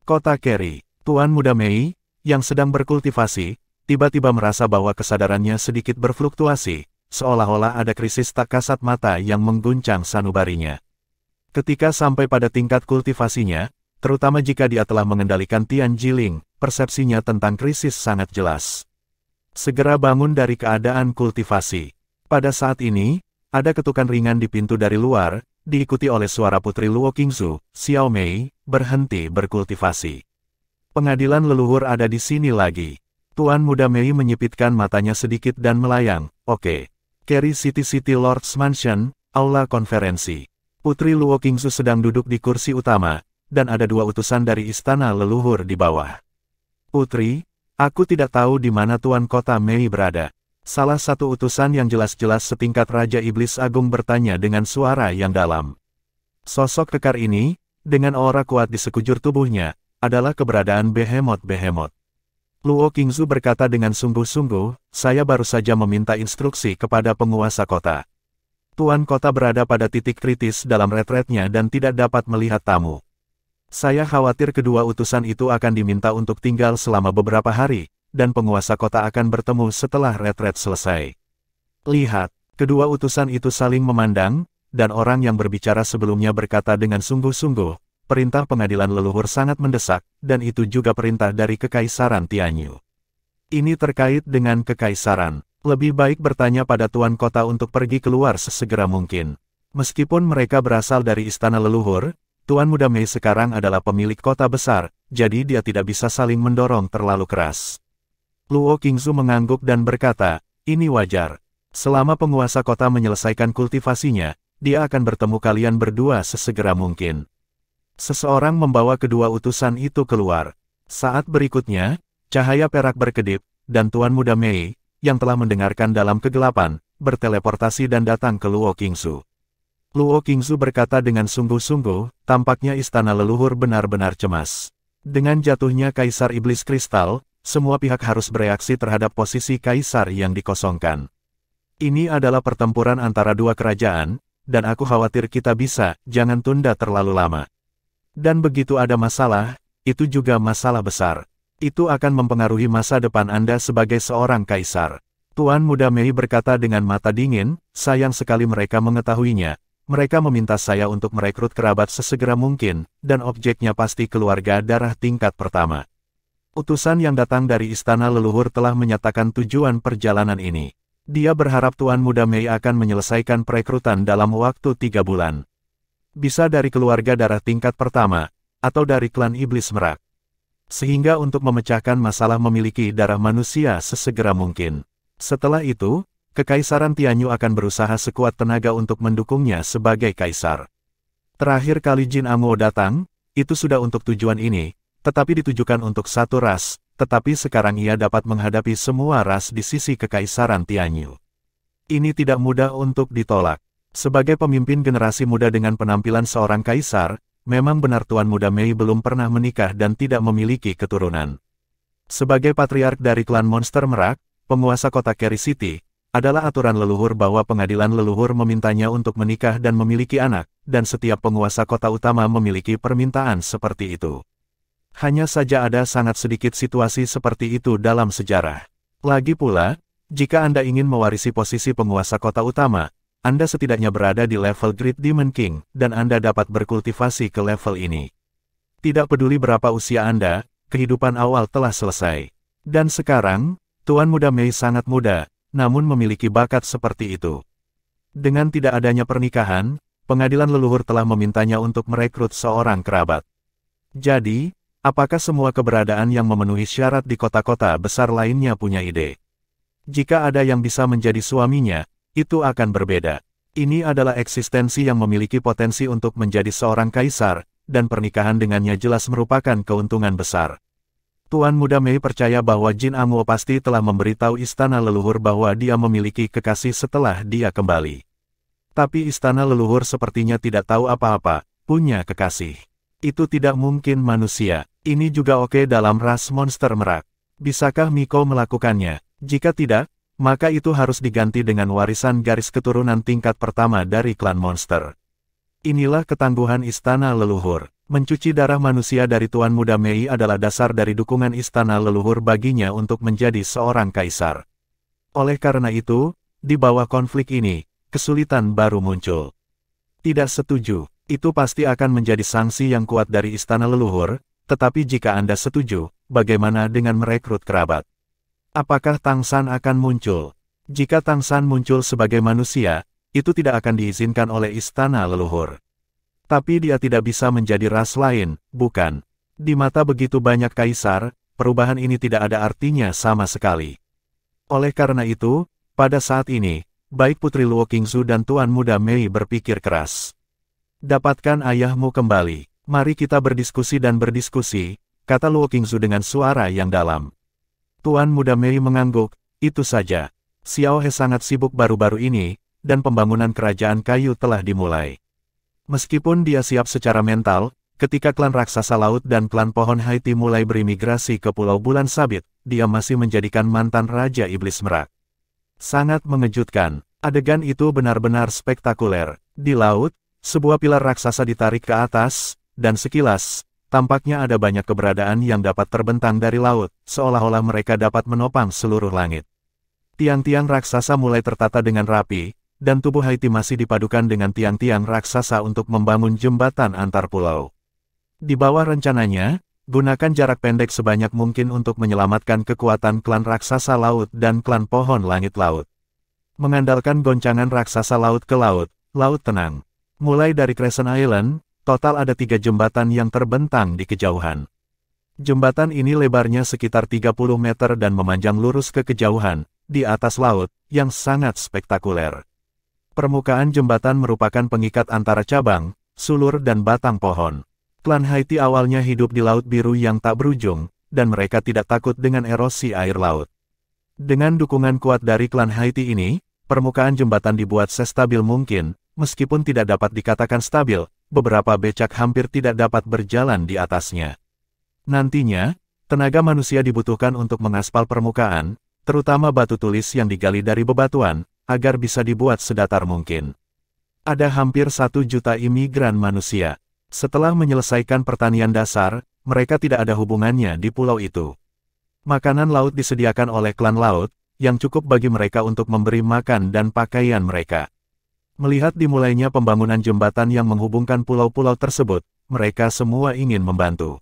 Kota Keri, Tuan Muda Mei, yang sedang berkultivasi, tiba-tiba merasa bahwa kesadarannya sedikit berfluktuasi, seolah-olah ada krisis tak kasat mata yang mengguncang sanubarinya. Ketika sampai pada tingkat kultivasinya, terutama jika dia telah mengendalikan Tian Jiling, persepsinya tentang krisis sangat jelas. Segera bangun dari keadaan kultivasi. Pada saat ini, ada ketukan ringan di pintu dari luar, diikuti oleh suara putri Luo Qingzu, Xiao Mei, berhenti berkultivasi. Pengadilan leluhur ada di sini lagi. Tuan Muda Mei menyipitkan matanya sedikit dan melayang, oke. Keri City Lord's Mansion, Aula Konferensi. Putri Luo Qingzu sedang duduk di kursi utama, dan ada dua utusan dari istana leluhur di bawah. Putri, aku tidak tahu di mana Tuan Kota Mei berada. Salah satu utusan yang jelas-jelas setingkat Raja Iblis Agung bertanya dengan suara yang dalam. Sosok kekar ini, dengan aura kuat di sekujur tubuhnya, adalah keberadaan Behemoth. Luo Qingzu berkata dengan sungguh-sungguh, saya baru saja meminta instruksi kepada penguasa kota. Tuan kota berada pada titik kritis dalam retretnya dan tidak dapat melihat tamu. Saya khawatir kedua utusan itu akan diminta untuk tinggal selama beberapa hari, dan penguasa kota akan bertemu setelah retret selesai. Lihat, kedua utusan itu saling memandang, dan orang yang berbicara sebelumnya berkata dengan sungguh-sungguh, perintah pengadilan leluhur sangat mendesak, dan itu juga perintah dari Kekaisaran Tianyu. Ini terkait dengan kekaisaran. Lebih baik bertanya pada tuan kota untuk pergi keluar sesegera mungkin. Meskipun mereka berasal dari istana leluhur, Tuan Muda Mei sekarang adalah pemilik kota besar, jadi dia tidak bisa saling mendorong terlalu keras. Luo Qingzu mengangguk dan berkata, ini wajar. Selama penguasa kota menyelesaikan kultivasinya, dia akan bertemu kalian berdua sesegera mungkin. Seseorang membawa kedua utusan itu keluar. Saat berikutnya, cahaya perak berkedip, dan Tuan Muda Mei, yang telah mendengarkan dalam kegelapan, berteleportasi dan datang ke Luo Qingzu. Luo Qingzu berkata dengan sungguh-sungguh, tampaknya istana leluhur benar-benar cemas. Dengan jatuhnya Kaisar Iblis Kristal, semua pihak harus bereaksi terhadap posisi kaisar yang dikosongkan. Ini adalah pertempuran antara dua kerajaan, dan aku khawatir kita jangan tunda terlalu lama. Dan begitu ada masalah, itu juga masalah besar. Itu akan mempengaruhi masa depan Anda sebagai seorang kaisar. Tuan Muda Mei berkata dengan mata dingin, sayang sekali mereka mengetahuinya. Mereka meminta saya untuk merekrut kerabat sesegera mungkin, dan objeknya pasti keluarga darah tingkat pertama. Utusan yang datang dari istana leluhur telah menyatakan tujuan perjalanan ini. Dia berharap Tuan Muda Mei akan menyelesaikan perekrutan dalam waktu 3 bulan. Bisa dari keluarga darah tingkat pertama, atau dari klan iblis merak. Sehingga untuk memecahkan masalah memiliki darah manusia sesegera mungkin. Setelah itu, Kekaisaran Tianyu akan berusaha sekuat tenaga untuk mendukungnya sebagai kaisar. Terakhir kali Jin Amuo datang, itu sudah untuk tujuan ini, tetapi ditujukan untuk satu ras, tetapi sekarang ia dapat menghadapi semua ras di sisi Kekaisaran Tianyu. Ini tidak mudah untuk ditolak. Sebagai pemimpin generasi muda dengan penampilan seorang kaisar, memang benar Tuan Muda Mei belum pernah menikah dan tidak memiliki keturunan. Sebagai patriark dari klan Monster Merak, penguasa kota Kerry City, adalah aturan leluhur bahwa pengadilan leluhur memintanya untuk menikah dan memiliki anak, dan setiap penguasa kota utama memiliki permintaan seperti itu. Hanya saja ada sangat sedikit situasi seperti itu dalam sejarah. Lagi pula, jika Anda ingin mewarisi posisi penguasa kota utama, Anda setidaknya berada di level Great Demon King, dan Anda dapat berkultivasi ke level ini. Tidak peduli berapa usia Anda, kehidupan awal telah selesai. Dan sekarang, Tuan Muda Mei sangat muda, namun memiliki bakat seperti itu. Dengan tidak adanya pernikahan, pengadilan leluhur telah memintanya untuk merekrut seorang kerabat. Jadi, apakah semua keberadaan yang memenuhi syarat di kota-kota besar lainnya punya ide? Jika ada yang bisa menjadi suaminya, itu akan berbeda. Ini adalah eksistensi yang memiliki potensi untuk menjadi seorang kaisar, dan pernikahan dengannya jelas merupakan keuntungan besar. Tuan Muda Mei percaya bahwa Jin Amuo pasti telah memberitahu istana leluhur bahwa dia memiliki kekasih setelah dia kembali. Tapi istana leluhur sepertinya tidak tahu apa-apa, punya kekasih. Itu tidak mungkin manusia. Ini juga oke dalam ras monster merak. Bisakah Miko melakukannya? Jika tidak, maka itu harus diganti dengan warisan garis keturunan tingkat pertama dari klan monster. Inilah ketangguhan istana leluhur. Mencuci darah manusia dari Tuan Muda Mei adalah dasar dari dukungan istana leluhur baginya untuk menjadi seorang kaisar. Oleh karena itu, di bawah konflik ini, kesulitan baru muncul. Tidak setuju, itu pasti akan menjadi sanksi yang kuat dari istana leluhur, tetapi jika Anda setuju, bagaimana dengan merekrut kerabat? Apakah Tang San akan muncul? Jika Tang San muncul sebagai manusia, itu tidak akan diizinkan oleh istana leluhur. Tapi dia tidak bisa menjadi ras lain, bukan? Di mata begitu banyak kaisar, perubahan ini tidak ada artinya sama sekali. Oleh karena itu, pada saat ini, baik Putri Luo Qingzu dan Tuan Muda Mei berpikir keras. Dapatkan ayahmu kembali. Mari kita berdiskusi dan berdiskusi, kata Luo Qingzu dengan suara yang dalam. Tuan Muda Mei mengangguk, itu saja. Xiao He sangat sibuk baru-baru ini, dan pembangunan kerajaan kayu telah dimulai. Meskipun dia siap secara mental, ketika klan raksasa laut dan klan pohon Haiti mulai berimigrasi ke Pulau Bulan Sabit, dia masih menjadikan mantan Raja Iblis Merak. Sangat mengejutkan, adegan itu benar-benar spektakuler. Di laut, sebuah pilar raksasa ditarik ke atas, dan sekilas, tampaknya ada banyak keberadaan yang dapat terbentang dari laut, seolah-olah mereka dapat menopang seluruh langit. Tiang-tiang raksasa mulai tertata dengan rapi, dan tubuh Haiti masih dipadukan dengan tiang-tiang raksasa untuk membangun jembatan antar pulau. Di bawah rencananya, gunakan jarak pendek sebanyak mungkin untuk menyelamatkan kekuatan klan raksasa laut dan klan pohon langit laut. Mengandalkan goncangan raksasa laut ke laut, laut tenang. Mulai dari Crescent Island, total ada 3 jembatan yang terbentang di kejauhan. Jembatan ini lebarnya sekitar 30 meter dan memanjang lurus ke kejauhan, di atas laut, yang sangat spektakuler. Permukaan jembatan merupakan pengikat antara cabang, sulur dan batang pohon. Klan Haiti awalnya hidup di Laut Biru yang tak berujung, dan mereka tidak takut dengan erosi air laut. Dengan dukungan kuat dari klan Haiti ini, permukaan jembatan dibuat sestabil mungkin, meskipun tidak dapat dikatakan stabil, beberapa becak hampir tidak dapat berjalan di atasnya. Nantinya, tenaga manusia dibutuhkan untuk mengaspal permukaan, terutama batu tulis yang digali dari bebatuan, agar bisa dibuat sedatar mungkin. Ada hampir 1 juta imigran manusia. Setelah menyelesaikan pertanian dasar, mereka tidak ada hubungannya di pulau itu. Makanan laut disediakan oleh klan laut, yang cukup bagi mereka untuk memberi makan dan pakaian mereka. Melihat dimulainya pembangunan jembatan yang menghubungkan pulau-pulau tersebut, mereka semua ingin membantu.